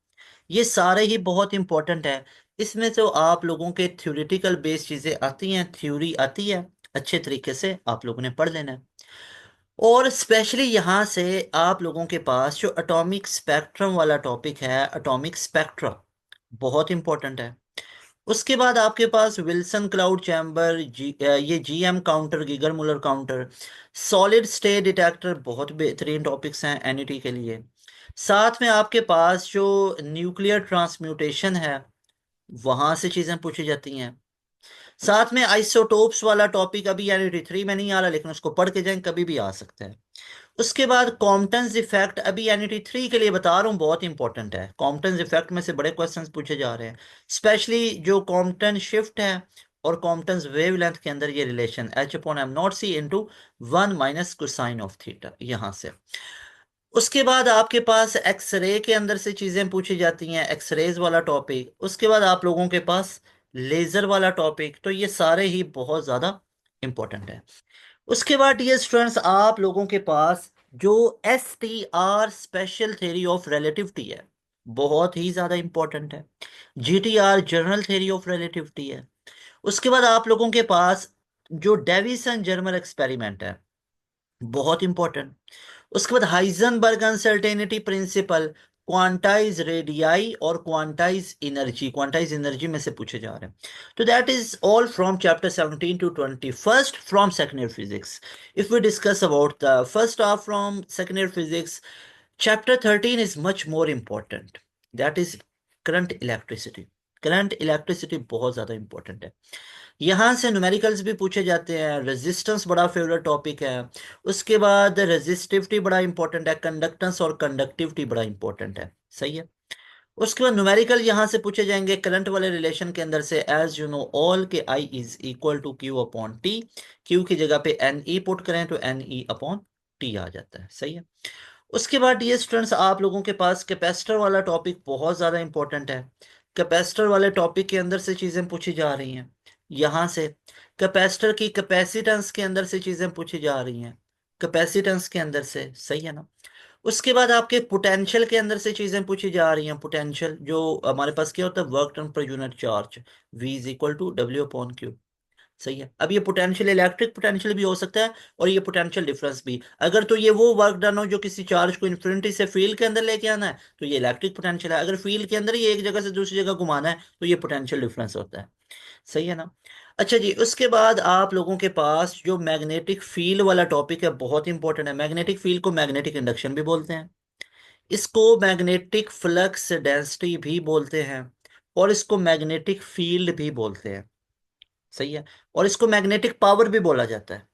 ये सारे ही बहुत इंपॉर्टेंट है। इसमें तो आप लोगों के थ्योरेटिकल बेस्ड चीजें आती हैं, थ्योरी आती है, अच्छे तरीके से आप लोगों ने पढ़ लेना है। और स्पेशली यहाँ से आप लोगों के पास जो एटॉमिक स्पेक्ट्रम वाला टॉपिक है, एटॉमिक स्पेक्ट्रम बहुत इंपॉर्टेंट है। उसके बाद आपके पास विल्सन क्लाउड चैम्बर, ये GM counter, Geiger Muller counter, solid state detector, बहुत बेहतरीन टॉपिक्स हैं एनईटी के लिए। साथ में आपके पास जो न्यूक्लियर ट्रांसम्यूटेशन है, वहां से चीजें पूछी जाती हैं। साथ में आइसोटोप्स वाला टॉपिक अभी एनईटी 3 में नहीं आ रहा, लेकिन उसको पढ़ के जाएं, कभी भी आ सकते हैं। उसके बाद कॉम्पटन्स इफेक्ट, अभी एनईटी 3 के लिए बता रहा हूँ, बहुत इंपॉर्टेंट है। कॉम्पटन्स इफेक्ट में से बड़े क्वेश्चंस पूछे जा रहे हैं, स्पेशली जो कॉम्पटन शिफ्ट है और कॉम्पटन्स वेवलेंथ के अंदर ये relation H/m0c × 1 - cosine of theta, यहां से। उसके बाद आपके पास एक्सरे के अंदर से चीजें पूछी जाती हैं, एक्सरेज वाला टॉपिक। उसके बाद आप लोगों के पास लेजर वाला टॉपिक, तो ये सारे ही बहुत ज्यादा इंपॉर्टेंट है। उसके बाद डियर स्टूडेंट्स, आप लोगों के पास जो STR special theory of relativity है, बहुत ही ज्यादा इंपॉर्टेंट है। GTR general theory of relativity है। उसके बाद आप लोगों के पास जो डेविसन जर्मर एक्सपेरिमेंट है, बहुत इंपॉर्टेंट। उसके बाद Heisenberg uncertainty principle, quantize radii और क्वांटाइज एनर्जी में से पूछे जा रहे हैं। तो that is all from chapter 17 to 21st from second year physics. If we discuss about the first half from second year physics, chapter 13 is much more important. That is current electricity. Current electricity बहुत ज़्यादा important है। यहाँ से numericals भी पूछे जाते हैं, resistance बड़ा फेवरेट टॉपिक है। उसके बाद रेजिस्टिविटी बड़ा इंपॉर्टेंट है, कंडक्टेंस और कंडक्टिविटी बड़ा इंपॉर्टेंट है। सही है। उसके बाद न्यूमेरिकल यहाँ से पूछे जाएंगे करंट वाले रिलेशन के अंदर से, एज यू नो ऑल के I is equal to Q upon T. Q की जगह पे एन ई पुट करें तो एन ई अपॉन टी आ जाता है। सही है। उसके बाद ये स्टूडेंट्स आप लोगों के पास कैपेसिटर वाला टॉपिक बहुत ज़्यादा इंपॉर्टेंट है। कैपेसिटर वाले टॉपिक के अंदर से चीज़ें पूछी जा रही हैं। यहाँ से कैपेसिटर की कैपेसिटेंस के अंदर से चीज़ें पूछी जा रही हैं, कैपेसिटेंस के अंदर से। सही है ना। उसके बाद आपके पोटेंशियल के अंदर से चीज़ें पूछी जा रही हैं। पोटेंशियल जो हमारे पास क्या होता है, work done per unit charge, V is equal to W upon Q. सही है। अब ये पोटेंशियल इलेक्ट्रिक पोटेंशियल भी हो सकता है और ये पोटेंशियल डिफरेंस भी। अगर तो ये वो वर्क डन हो जो किसी चार्ज को इन्फिनिटी से फील्ड के अंदर लेके आना है तो ये इलेक्ट्रिक पोटेंशियल है। अगर फील्ड के अंदर ही एक जगह से दूसरी जगह घुमाना है तो ये पोटेंशियल डिफरेंस होता है। सही है ना। अच्छा जी, उसके बाद आप लोगों के पास जो मैग्नेटिक फील्ड वाला टॉपिक है बहुत इंपॉर्टेंट है। मैग्नेटिक फील्ड को मैग्नेटिक इंडक्शन भी बोलते हैं, इसको मैग्नेटिक फ्लक्स डेंसिटी भी बोलते हैं, और इसको मैग्नेटिक फील्ड भी बोलते हैं। सही है। और इसको मैग्नेटिक पावर भी बोला जाता है।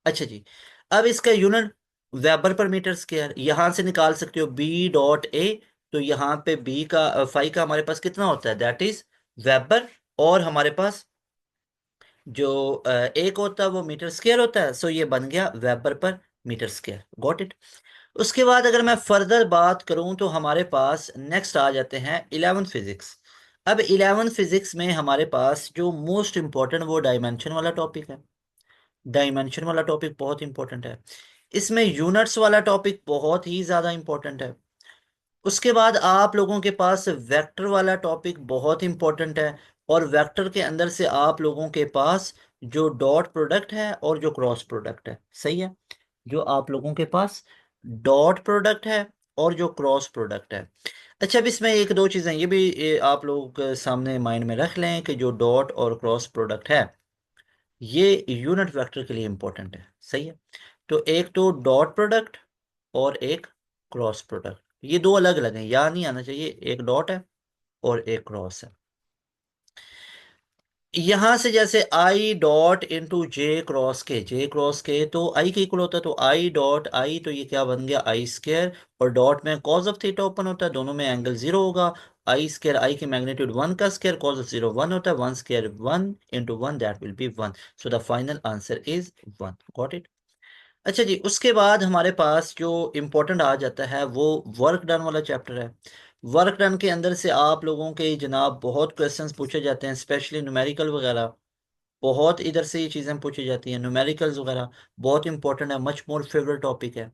अच्छा जी, अब इसका unit weber per metre square यहां से निकाल सकते हो, बी डॉट ए। तो यहाँ पे बी का फाई का हमारे पास कितना होता है, दैट इज वेबर। और हमारे पास जो एक होता है वो मीटर स्क्वायर होता है। सो ये बन गया weber per metre square. Got it. उसके बाद अगर मैं फर्दर बात करूं तो हमारे पास नेक्स्ट आ जाते हैं 11th फिजिक्स। अब 11th फिजिक्स में हमारे पास जो मोस्ट इंपॉर्टेंट वो डायमेंशन वाला टॉपिक है। डायमेंशन वाला टॉपिक बहुत इंपॉर्टेंट है। इसमें यूनिट्स वाला टॉपिक बहुत ही ज्यादा इंपॉर्टेंट है। उसके बाद आप लोगों के पास वेक्टर वाला टॉपिक बहुत इंपॉर्टेंट है। और वेक्टर के अंदर से आप लोगों के पास जो डॉट प्रोडक्ट है और जो क्रॉस प्रोडक्ट है। सही है। जो आप लोगों के पास डॉट प्रोडक्ट है और जो क्रॉस प्रोडक्ट है। अच्छा, अब इसमें एक दो चीज़ें ये भी आप लोग सामने माइंड में रख लें कि जो डॉट और क्रॉस प्रोडक्ट है ये यूनिट वेक्टर के लिए इंपॉर्टेंट है। सही है। तो एक तो डॉट प्रोडक्ट और एक क्रॉस प्रोडक्ट, ये दो अलग अलग हैं, याद नहीं आना चाहिए। एक डॉट है और एक क्रॉस है। यहां से जैसे I dot into J cross के तो आई के इक्वल होता है, तो आई डॉट आई, तो ये क्या बन गया, आई स्क्वायर। और डॉट में कॉज ऑफ थीटा ओपन होता है, दोनों में एंगल जीरो होगा। आई स्क्वायर, आई की मैग्नीट्यूड वन का square, cause of zero one होता है, one square one into one, that will be one. So the final answer is one. Got it. अच्छा जी, उसके बाद हमारे पास जो इम्पोर्टेंट आ जाता है वो वर्क डन वाला चैप्टर है। वर्क डन के अंदर से आप लोगों के जनाब बहुत क्वेश्चंस पूछे जाते हैं, स्पेशली न्यूमेरिकल वगैरह। बहुत इधर से ये चीज़ें पूछी जाती हैं, न्यूमेरिकल्स वगैरह बहुत इंपॉर्टेंट है, मच मोर फेवरेट टॉपिक है।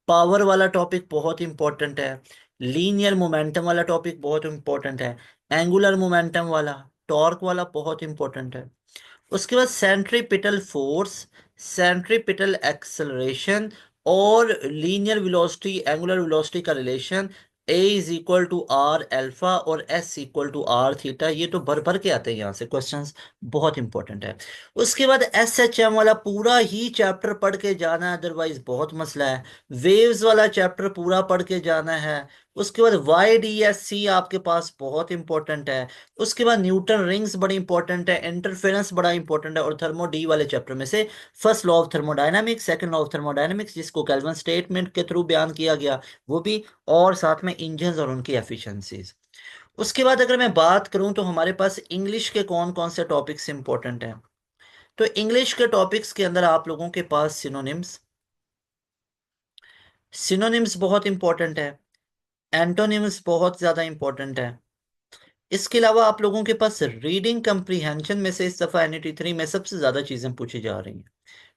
पावर वाला टॉपिक बहुत इंपॉर्टेंट है। लीनियर मोमेंटम वाला टॉपिक बहुत इंपॉर्टेंट है। एंगुलर मोमेंटम वाला, टॉर्क वाला बहुत इंपॉर्टेंट है। उसके बाद सेंट्रीपिटल फोर्स, सेंट्रीपिटल एक्सेलरेशन और लीनियर वेलोसिटी एंगुलर वेलोसिटी का relation, a is equal to r alpha और s equal to r theta. ये तो भर भर के आते हैं यहाँ से क्वेश्चंस, बहुत इंपॉर्टेंट है। उसके बाद एस एच एम वाला पूरा ही चैप्टर पढ़ के जाना है, अदरवाइज बहुत मसला है। वेव्स वाला चैप्टर पूरा पढ़ के जाना है। उसके बाद वाई डी एस सी आपके पास बहुत इंपॉर्टेंट है। उसके बाद न्यूटन रिंग्स बड़ी इंपॉर्टेंट है, इंटरफेरेंस बड़ा इंपॉर्टेंट है। और थर्मो डी वाले चैप्टर में से first law of thermodynamics, second law of thermodynamics जिसको केल्विन स्टेटमेंट के थ्रू बयान किया गया वो भी, और साथ में इंजन्स और उनकी एफिशिएंसीज। उसके बाद अगर मैं बात करूं तो हमारे पास इंग्लिश के कौन कौन से टॉपिक्स इंपॉर्टेंट हैं। तो इंग्लिश के टॉपिक्स के अंदर आप लोगों के पास सिनोनिम्स, सिनोनिम्स बहुत इंपॉर्टेंट है। एंटोनिम्स बहुत ज्यादा इंपॉर्टेंट है। इसके अलावा आप लोगों के पास रीडिंग कंप्रीहेंशन में से इस दफा एनईटी 3 में सबसे ज्यादा चीजें पूछी जा रही हैं,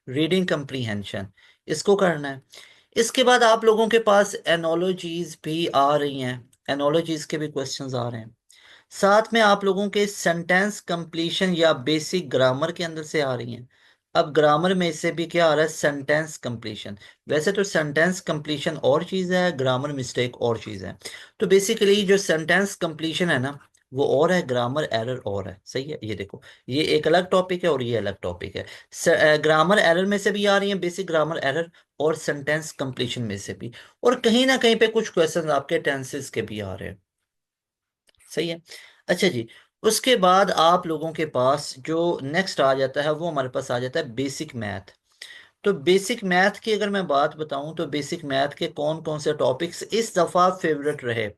रीडिंग कंप्रीहेंशन, इसको करना है। इसके बाद आप लोगों के पास एनोलॉजीज भी आ रही हैं, एनोलॉजीज के भी क्वेश्चंस आ रहे हैं। साथ में आप लोगों के सेंटेंस कंप्लीशन या बेसिक ग्रामर के अंदर से आ रही हैं। अब ग्रामर में इससे भी क्या आ रहा है, सेंटेंस कंप्लीशन। वैसे तो सेंटेंस कंप्लीशन और चीज़ है, ग्रामर मिस्टेक और चीज़ है। तो बेसिकली जो सेंटेंस कंप्लीशन है ना, वो और है, ग्रामर एरर और है। सही है, ये देखो, ये एक अलग टॉपिक है और ये अलग टॉपिक है। ग्रामर एरर में से भी आ रही है, बेसिक ग्रामर एरर, और सेंटेंस कंप्लीशन में से भी। और कहीं ना कहीं पे कुछ क्वेश्चन आपके टेंसेस के भी आ रहे हैं। सही है। अच्छा जी, उसके बाद आप लोगों के पास जो नेक्स्ट आ जाता है, वो हमारे पास आ जाता है बेसिक मैथ। तो बेसिक मैथ की अगर मैं बात बताऊं, तो बेसिक मैथ के कौन कौन से टॉपिक्स इस दफा फेवरेट रहे।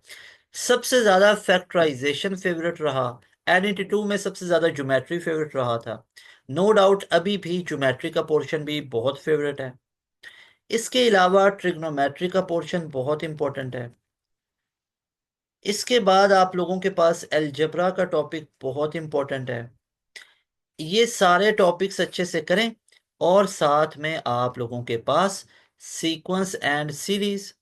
सबसे ज्यादा फैक्टराइजेशन फेवरेट रहा। एनईटी 2 में सबसे ज्यादा ज्योमेट्री फेवरेट रहा था। नो डाउट अभी भी ज्योमेट्री का पोर्शन भी बहुत फेवरेट है। इसके अलावा ट्रिग्नोमेट्री का पोर्शन बहुत इंपॉर्टेंट है। इसके बाद आप लोगों के पास अलजेब्रा का टॉपिक बहुत इंपॉर्टेंट है। ये सारे टॉपिक्स अच्छे से करें। और साथ में आप लोगों के पास sequence and series,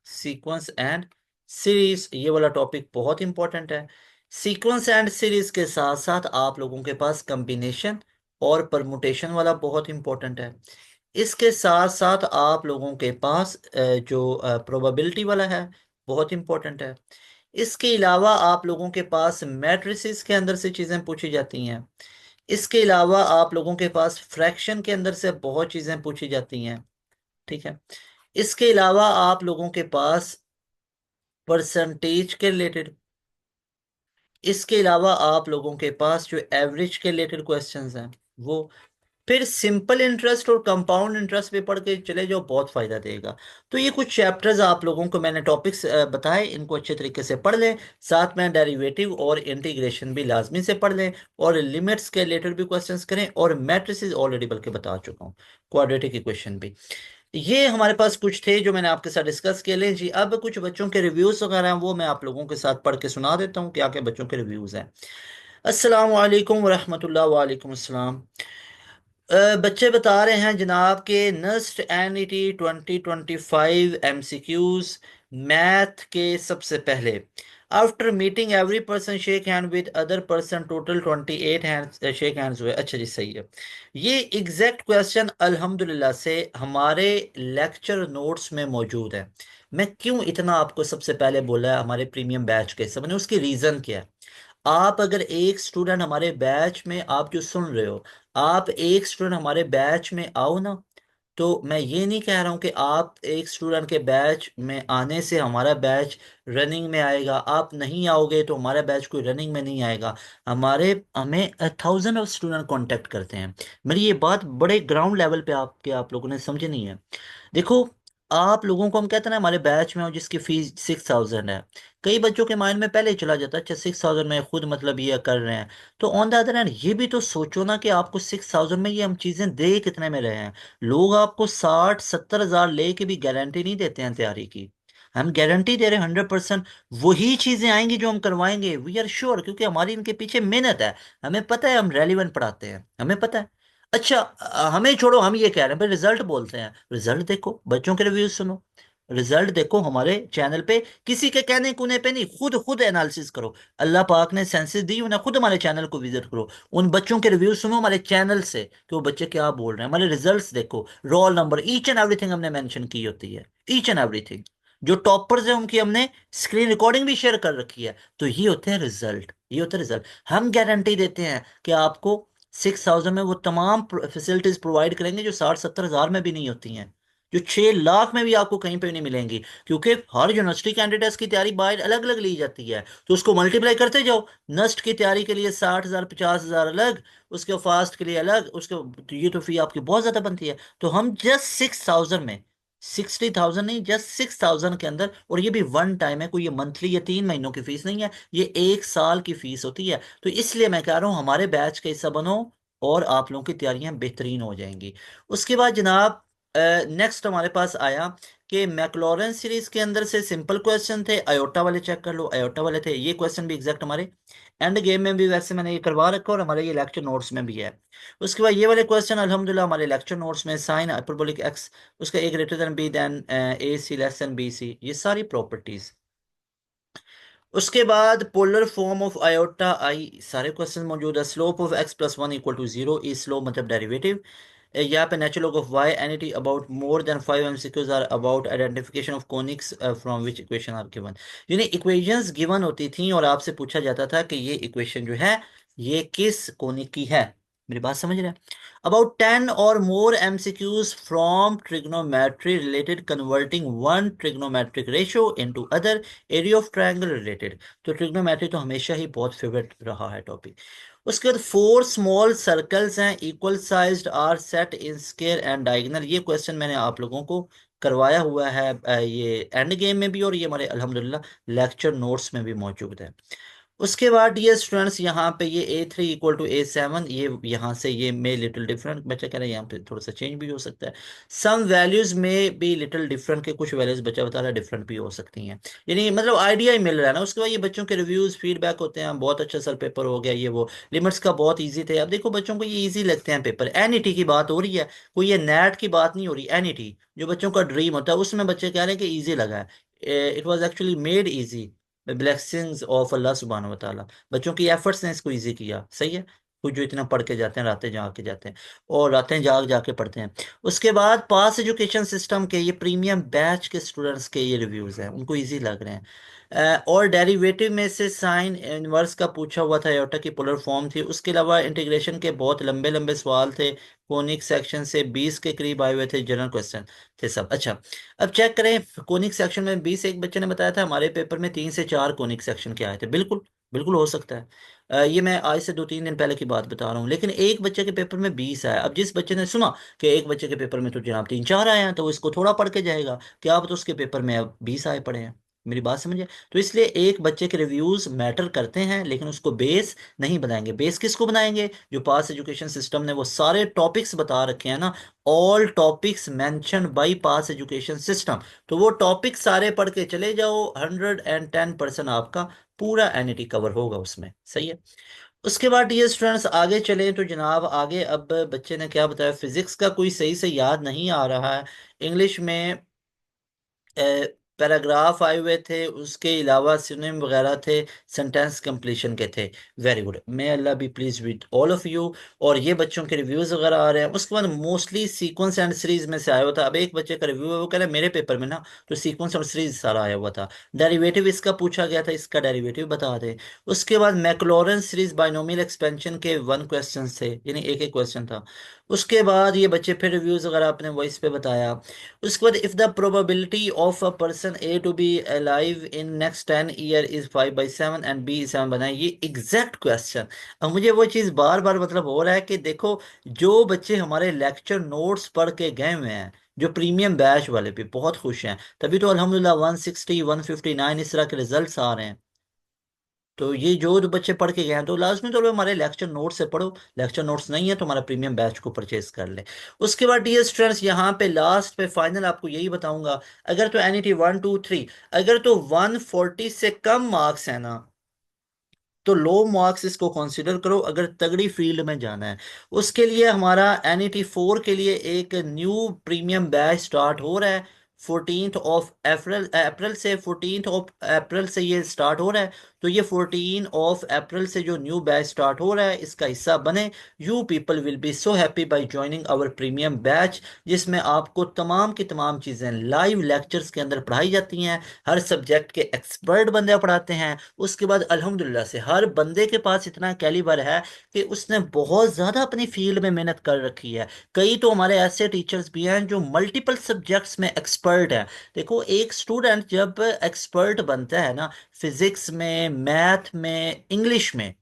sequence and series ये वाला टॉपिक बहुत इंपॉर्टेंट है। सीक्वेंस एंड सीरीज के साथ साथ आप लोगों के पास कॉम्बिनेशन और परमुटेशन वाला बहुत इंपॉर्टेंट है। इसके साथ साथ आप लोगों के पास जो प्रोबेबिलिटी वाला है, बहुत इंपॉर्टेंट है। इसके अलावा आप लोगों के पास मैट्रिसेस के अंदर से चीज़ें पूछी जाती हैं। इसके अलावा आप लोगों के पास फ्रैक्शन के अंदर से बहुत चीज़ें पूछी जाती हैं। ठीक है। इसके अलावा आप लोगों के पास परसेंटेज के रिलेटेड, इसके अलावा आप लोगों के पास जो एवरेज के रिलेटेड क्वेश्चंस हैं वो, फिर सिंपल इंटरेस्ट और कंपाउंड इंटरेस्ट भी पढ़ के चले जाओ, बहुत फायदा देगा। तो ये कुछ चैप्टर्स आप लोगों को मैंने टॉपिक्स बताए, इनको अच्छे तरीके से पढ़ लें। साथ में डेरिवेटिव और इंटीग्रेशन भी लाजमी से पढ़ लें, और लिमिट्स के रिलेटेड भी क्वेश्चंस करें, और मैट्रिसेस ऑलरेडी बल्कि बता चुका हूँ, क्वाड्रेटिक इक्वेशन भी। ये हमारे पास कुछ थे जो मैंने आपके साथ डिस्कस किए। लें जी, अब कुछ बच्चों के रिव्यूज वगैरह हैं, वो मैं आप लोगों के साथ पढ़ के सुना देता हूँ क्या क्या बच्चों के रिव्यूज हैं। अस्सलाम वालेकुम वरहमतुल्लाह, वालेकुम अस्सलाम। बच्चे बता रहे हैं जनाब के नस्ट एनईटी 2025 एमसीक्यूज मैथ के सबसे पहले, after meeting every person shake hand with other person, total 28 hand shake hands हुए। अच्छा जी, सही है। ये एग्जैक्ट क्वेश्चन अल्हम्दुलिल्लाह से हमारे लेक्चर नोट्स में मौजूद है। मैं क्यों इतना आपको सबसे पहले बोला है हमारे प्रीमियम बैच के सब ने, उसकी रीज़न क्या है। आप अगर एक स्टूडेंट हमारे बैच में, आप जो सुन रहे हो, आप एक स्टूडेंट हमारे बैच में आओ ना, तो मैं ये नहीं कह रहा हूँ कि आप एक स्टूडेंट के बैच में आने से हमारा बैच रनिंग में आएगा। आप नहीं आओगे तो हमारा बैच कोई रनिंग में नहीं आएगा। हमें 1000 ऑफ स्टूडेंट कांटेक्ट करते हैं। मेरी ये बात बड़े ग्राउंड लेवल पे आप लोगों ने समझनी है। देखो, आप लोगों को हम कहते हैं ना हमारे बैच में हो जिसकी फीस 6000 है, कई बच्चों के माइंड में पहले ही चला जाता है अच्छा 6000 में खुद मतलब ये कर रहे हैं। तो ऑन द अदर हैंड ये भी तो सोचो ना कि आपको 6000 में ये हम चीजें दे कितने में रहे हैं। लोग आपको 60-70 हजार ले के भी गारंटी नहीं देते हैं तैयारी की। हम गारंटी दे रहे हैं 100%। वही चीजें आएंगी जो हम करवाएंगे, वी आर श्योर, क्योंकि हमारी इनके पीछे मेहनत है। हमें पता है हम रेलिवेंट पढ़ाते हैं, हमें पता है। अच्छा, हमें छोड़ो, हम ये कह रहे हैं भाई रिजल्ट बोलते हैं, रिजल्ट देखो, बच्चों के रिव्यूज सुनो, रिजल्ट देखो हमारे चैनल पे। किसी के कहने कुने पे नहीं, खुद खुद एनालिसिस करो। अल्लाह पाक ने सेंसेस दी उन्हें, खुद हमारे चैनल को विजिट करो। उन बच्चों के रिव्यू सुनो हमारे चैनल से कि वो बच्चे क्या बोल रहे हैं। हमारे रिजल्ट्स देखो, roll number, each and everything हमने मेंशन की होती है, ईच एंड एवरीथिंग। जो टॉपर्स है उनकी हमने स्क्रीन रिकॉर्डिंग भी शेयर कर रखी है। तो ये होते हैं रिजल्ट, ये होते हैं रिजल्ट। हम गारंटी देते हैं कि आपको 6000 में वो तमाम फैसिलिटीज प्रोवाइड करेंगे जो 60-70 हजार में भी नहीं होती हैं, जो 6 लाख में भी आपको कहीं पे नहीं मिलेंगी। क्योंकि हर यूनिवर्सिटी कैंडिडेट्स की तैयारी बाहर अलग अलग ली जाती है, तो उसको मल्टीप्लाई करते जाओ। नस्ट की तैयारी के लिए 60 हजार 50 हजार अलग, उसके फास्ट के लिए अलग, उसके तो ये तो फी आपकी बहुत ज्यादा बनती है। तो हम जस्ट 6000 में, 60,000 नहीं, जस्ट 6000 के अंदर, और ये भी वन टाइम है, कोई ये मंथली या 3 महीनों की फीस नहीं है, ये 1 साल की फीस होती है। तो इसलिए मैं कह रहा हूँ हमारे बैच का हिस्सा बनो, और आप लोगों की तैयारियां बेहतरीन हो जाएंगी। उसके बाद जनाब नेक्स्ट हमारे पास आया कि मैक्लॉरेन सीरीज के अंदर से सिंपल क्वेश्चन थे, अयोटा वाले चेक कर लो, अयोटा वाले थे। ये क्वेश्चन भी एग्जैक्ट हमारे एंड गेम में भी वैसे मैंने ये करवा रखा, और हमारे ये लेक्चर नोट्स में भी है। उसके बाद ये वाले क्वेश्चन अल्हम्दुलिल्लाह हमारे लेक्चर नोट्स में, साइन हाइपरबोलिक एक्स, उसका A greater than B then A C less than B C, ये सारी प्रॉपर्टीज। उसके बाद polar form of iota i सारे क्वेश्चन मौजूद है। Slope of x plus one equal to zero is slope मतलब derivative. यहाँ पे natural log of y entity about more than 5 MCQs are about identification of conics from which equation are given. यानी equations given होती थी और आपसे पूछा जाता था कि ये इक्वेशन जो है ये किस कोनिक की है। मेरी बात समझ रहे हैं? About 10 or more MCQs from trigonometry related converting one trigonometric ratio into other area of triangle related. तो ट्रिग्नोमेट्री तो हमेशा ही बहुत फेवरेट रहा है टॉपिक। उसके बाद फोर स्मॉल सर्कल्स हैं equal sized are set in square and diagonal. ये क्वेश्चन मैंने आप लोगों को करवाया हुआ है ये एंड गेम में भी और ये हमारे अल्हम्दुलिल्लाह लेक्चर नोट्स में भी मौजूद है। उसके बाद डियर स्टूडेंट्स यहाँ पे ये A3 = A7 ये यहाँ से ये में लिटिल डिफरेंट बच्चा कह रहे हैं यहाँ पे थोड़ा सा चेंज भी हो सकता है। सम वैल्यूज में भी लिटिल डिफरेंट के कुछ वैल्यूज बच्चा बता रहा है डिफरेंट भी हो सकती हैं। यानी मतलब आइडिया ही मिल रहा है ना। उसके बाद ये बच्चों के रिव्यूज फीडबैक होते हैं बहुत अच्छा सर पेपर हो गया ये वो लिमिट्स का बहुत ईजी थे। अब देखो बच्चों को ये ईजी लगते हैं पेपर। एनईटी की बात हो रही है कोई ये नेट की बात नहीं हो रही। एनईटी जो बच्चों का ड्रीम होता है उसमें बच्चे कह रहे हैं कि ईजी लगा है। It was actually made easy blessings of Allah सुब्हान व तआला। बच्चों की एफर्ट्स ने इसको इजी किया। सही है। कुछ जो इतना पढ़ के जाते हैं रातें जाग के जाते हैं और रातें जाग जाके पढ़ते हैं। उसके बाद पास एजुकेशन सिस्टम के ये प्रीमियम बैच के स्टूडेंट्स के ये रिव्यूज हैं उनको इजी लग रहे हैं। और डेरिवेटिव में से साइन इनवर्स का पूछा हुआ था आयोटा की पोलर फॉर्म थी। उसके अलावा इंटीग्रेशन के बहुत लंबे लंबे सवाल थे। कोनिक सेक्शन से 20 के करीब आए हुए थे। जनरल क्वेश्चन थे सब। अच्छा अब चेक करें कोनिक सेक्शन में 20 एक बच्चे ने बताया था हमारे पेपर में 3 से 4 कोनिक सेक्शन के आए थे। बिल्कुल बिल्कुल हो सकता है। ये मैं आज से 2-3 दिन पहले की बात बता रहा हूँ लेकिन एक बच्चे के पेपर में 20 आया। अब जिस बच्चे ने सुना कि एक बच्चे के पेपर में तो जनाब 3-4 आए हैं तो वो इसको थोड़ा पढ़ के जाएगा क्या आप तो उसके पेपर में अब 20 आए पड़े हैं। मेरी बात समझिए। तो इसलिए एक बच्चे के रिव्यूज मैटर करते हैं लेकिन उसको बेस नहीं बनाएंगे। बेस किसको बनाएंगे जो पास एजुकेशन सिस्टम ने वो सारे टॉपिक्स बता रखे हैं ना। All topics mention by pass education system. तो वो टॉपिक सारे पढ़ के चले जाओ 110% आपका पूरा एनईटी कवर होगा उसमें। सही है। उसके बाद डियर स्टूडेंट्स आगे चले तो जनाब आगे अब बच्चे ने क्या बताया फिजिक्स का कोई सही से याद नहीं आ रहा है। इंग्लिश में पैराग्राफ आए हुए थे उसके अलावा सिनोनिम वगैरह थे सेंटेंस कंप्लीशन के थे। Very good may Allah be pleased with all of you. और ये बच्चों के रिव्यूज वगैरह आ रहे हैं। उसके बाद मोस्टली सीक्वेंस एंड सीरीज में से आया हुआ था। अब एक बच्चे का रिव्यू है वो कह रहा है मेरे पेपर में ना तो सीक्वेंस और सीरीज सारा आया हुआ था। डेरिवेटिव इसका पूछा गया था इसका डेरिवेटिव बता दे। उसके बाद मैक्लॉरेंस सीरीज बाइनोमियल एक्सपेंशन के 1 क्वेश्चन थे यानी एक एक क्वेश्चन था। उसके बाद ये बच्चे फिर रिव्यूज वगैरह अपने वॉइस पे बताया। उसके बाद if the probability of a person A to be alive in next 10 year is 5/7 and B 7 बनाए ये एग्जैक्ट क्वेश्चन। अब मुझे वो चीज़ बार बार मतलब हो रहा है कि देखो जो बच्चे हमारे लेक्चर नोट्स पढ़ के गए हुए हैं जो प्रीमियम बैच वाले भी बहुत खुश हैं तभी तो अल्हम्दुलिल्लाह 160 159 इस तरह के रिजल्ट्स आ रहे हैं। तो ये जो बच्चे पढ़ के गए हैं तो लाजमी तौर पे हमारे लेक्चर नोट्स से पढ़ो। लेक्चर नोट्स नहीं है तो हमारा प्रीमियम बैच को परचेज कर ले। उसके बाद डियर स्टूडेंट्स यहाँ पे लास्ट पे फाइनल आपको यही बताऊंगा। अगर तो एनईटी 1 2 3 अगर तो 140 से कम मार्क्स है ना तो लो मार्क्स इसको कंसीडर करो अगर तगड़ी फील्ड में जाना है। उसके लिए हमारा एनईटी 4 के लिए एक न्यू प्रीमियम बैच स्टार्ट हो रहा है। 14 अप्रैल से 14 अप्रैल से ये स्टार्ट हो रहा है। तो ये 14 अप्रैल से जो न्यू बैच स्टार्ट हो रहा है इसका हिस्सा बने। You people will be so happy by joining our premium batch जिसमें आपको तमाम की तमाम चीज़ें लाइव लेक्चर्स के अंदर पढ़ाई जाती हैं। हर सब्जेक्ट के एक्सपर्ट बंदे पढ़ाते हैं। उसके बाद अल्हम्दुलिल्लाह से हर बंदे के पास इतना कैलिबर है कि उसने बहुत ज़्यादा अपनी फील्ड में मेहनत कर रखी है। कई तो हमारे ऐसे टीचर्स भी हैं जो मल्टीपल सब्जेक्ट्स में एक्सपर्ट हैं। देखो एक स्टूडेंट जब एक्सपर्ट बनता है ना फिजिक्स में मैथ में इंग्लिश में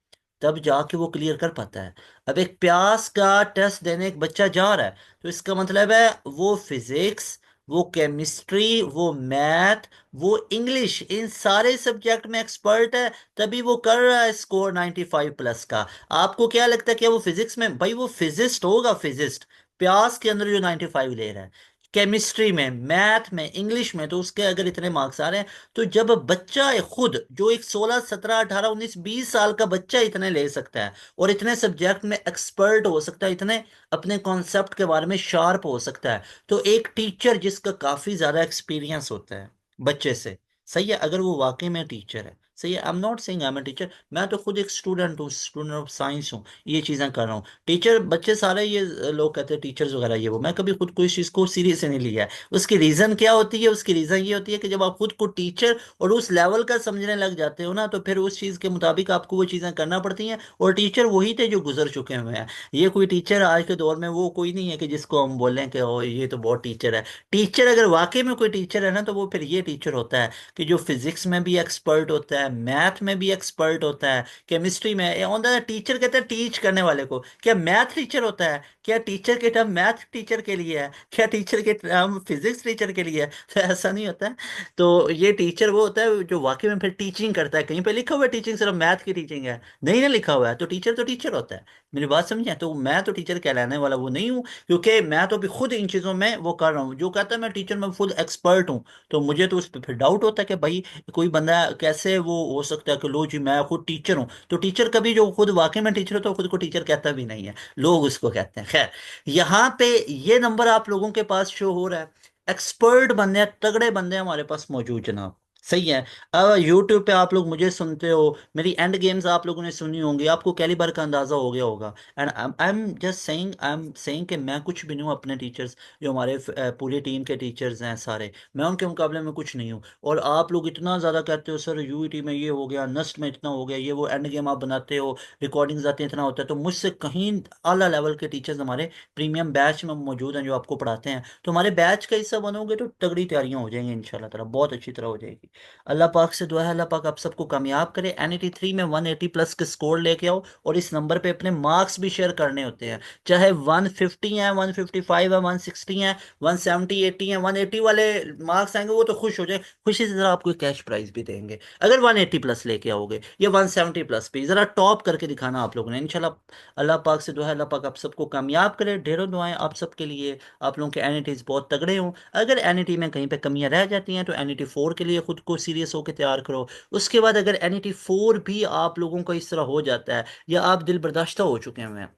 तब जाके वो क्लियर कर पाता है। अब एक प्यास का टेस्ट देने एक बच्चा जा रहा है तो इसका मतलब है वो फिजिक्स वो केमिस्ट्री वो मैथ वो इंग्लिश इन सारे सब्जेक्ट में एक्सपर्ट है तभी वो कर रहा है स्कोर 95+ का। आपको क्या लगता है कि वो फिजिक्स में भाई वो फिजिस्ट होगा फिजिस्ट प्यास के अंदर जो 95 ले रहा है केमिस्ट्री में मैथ में इंग्लिश में तो उसके अगर इतने मार्क्स आ रहे हैं तो जब बच्चा है खुद जो एक 16 17 18 19 20 साल का बच्चा इतने ले सकता है और इतने सब्जेक्ट में एक्सपर्ट हो सकता है इतने अपने कॉन्सेप्ट के बारे में शार्प हो सकता है तो एक टीचर जिसका काफी ज्यादा एक्सपीरियंस होता है बच्चे से। सही है अगर वो वाकई में टीचर है सही है। I am not saying I am a teacher, मैं तो खुद एक स्टूडेंट हूँ, स्टूडेंट ऑफ साइंस हूँ, ये चीज़ें कर रहा हूँ। टीचर बच्चे सारे ये लोग कहते हैं टीचर्स वगैरह ये वो, मैं कभी खुद को इस चीज़ को सीरियस नहीं लिया है। उसकी रीज़न क्या होती है? उसकी रीज़न ये होती है कि जब आप खुद को टीचर और उस लेवल का समझने लग जाते हो ना, तो फिर उस चीज़ के मुताबिक आपको वो चीज़ें करना पड़ती हैं। और टीचर वही थे जो गुजर चुके हुए हैं। ये कोई टीचर आज के दौर में वो कोई नहीं है कि जिसको हम बोलें कि ओ ये तो बहुत टीचर है। टीचर अगर वाकई में कोई टीचर है ना, तो वो फिर ये टीचर होता है कि जो फिजिक्स में भी एक्सपर्ट होता है, मैथ में भी एक्सपर्ट होता है, केमिस्ट्री में ऑन द टीचर कहते हैं टीच करने वाले को। क्या मैथ टीचर होता है? क्या टीचर के टर्म मैथ टीचर के लिए है? क्या टीचर के टर्म फिजिक्स टीचर के लिए है? तो ऐसा नहीं होता है। तो ये टीचर वो होता है जो वाकई में फिर टीचिंग करता है। कहीं पे लिखा हुआ है टीचिंग सिर्फ मैथ की टीचिंग है? नहीं ना लिखा हुआ है। तो टीचर होता है। मेरी बात समझे? तो मैं तो टीचर कहलाने वाला वो नहीं हूँ, क्योंकि मैं तो अभी खुद इन चीज़ों में वो कर रहा हूँ। जो कहता है मैं टीचर में खुद एक्सपर्ट हूँ, तो मुझे तो उस पर फिर डाउट होता है कि भाई कोई बंदा कैसे वो हो सकता है कि लो जी मैं खुद टीचर हूँ। तो टीचर कभी जो खुद वाकई में टीचर होता है, खुद को टीचर कहता भी नहीं है, लोग उसको कहते हैं। खैर, यहाँ पे ये नंबर आप लोगों के पास शो हो रहा है। एक्सपर्ट बंदे, तगड़े बंदे हमारे पास मौजूद जनाब। सही है। अब यूट्यूब पे आप लोग मुझे सुनते हो, मेरी एंड गेम्स आप लोगों ने सुनी होंगी, आपको कैलिबर का अंदाजा हो गया होगा। And I am just saying, I am saying कि मैं कुछ भी नहीं हूँ। अपने टीचर्स जो हमारे पूरी टीम के टीचर्स हैं सारे, मैं उनके मुकाबले में कुछ नहीं हूँ। और आप लोग इतना ज़्यादा कहते हो सर यूईटी में ये हो गया, नस्ट में इतना हो गया, ये वो एंड गेम आप बनाते हो, रिकॉर्डिंग्स आती हैं, इतना होता है। तो मुझसे कहीं आला लेवल के टीचर्स हमारे प्रीमियम बैच में मौजूद हैं जो आपको पढ़ाते हैं। तो हमारे बैच का हिस्सा बनोगे तो तगड़ी तैयारियां हो जाएंगी इंशाल्लाह ताला, बहुत अच्छी तरह हो जाएगी। अल्लाह पाक से दुआ है अल्लाह पाक आप सबको कामयाब करे। एनईटी 3 में 180 प्लस के स्कोर लेके आओ, और इस नंबर पे अपने मार्क्स भी शेयर करने होते हैं। चाहे 150 है, 155 है, 160 है, 170 80 है, 180 वाले मार्क्स आएंगे वो तो खुश हो जाए। खुशी से जरा आपको कैश प्राइज भी देंगे अगर 180 प्लस लेके आओगे, या 170 प्लस भी जरा टॉप करके दिखाना आप लोगों ने इंशाल्लाह। अल्लाह पाक से दुआ है अल्लाह पाक आप सबको कामयाब करे। ढेरों दुआएं आप सबके लिए। आप लोगों के एनिटीज बहुत तगड़े हों। अगर एनिटी में कहीं पे कमियां रह जाती हैं तो एनिटी 4 के लिए खुद को सीरियस होकर तैयार करो। उसके बाद अगर एनिटी 4 भी आप लोगों का इस तरह हो जाता है, या आप दिल बर्दाश्ता हो चुके हैं,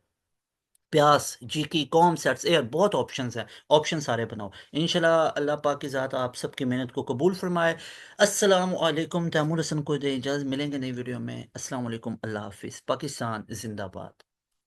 प्यास, जीकी, कॉम सेट्स, एयर, बहुत ऑप्शंस हैं। ऑप्शन सारे बनाओ इंशाल्लाह। अल्लाह पाक की ज़ात आप सबकी मेहनत को कबूल फरमाए। अस्सलाम वालेकुम। तैमूर हसन को दे इजाज़त, मिलेंगे नई वीडियो में। अस्सलाम वालेकुम, अल्लाह हाफिज़, पाकिस्तान जिंदाबाद।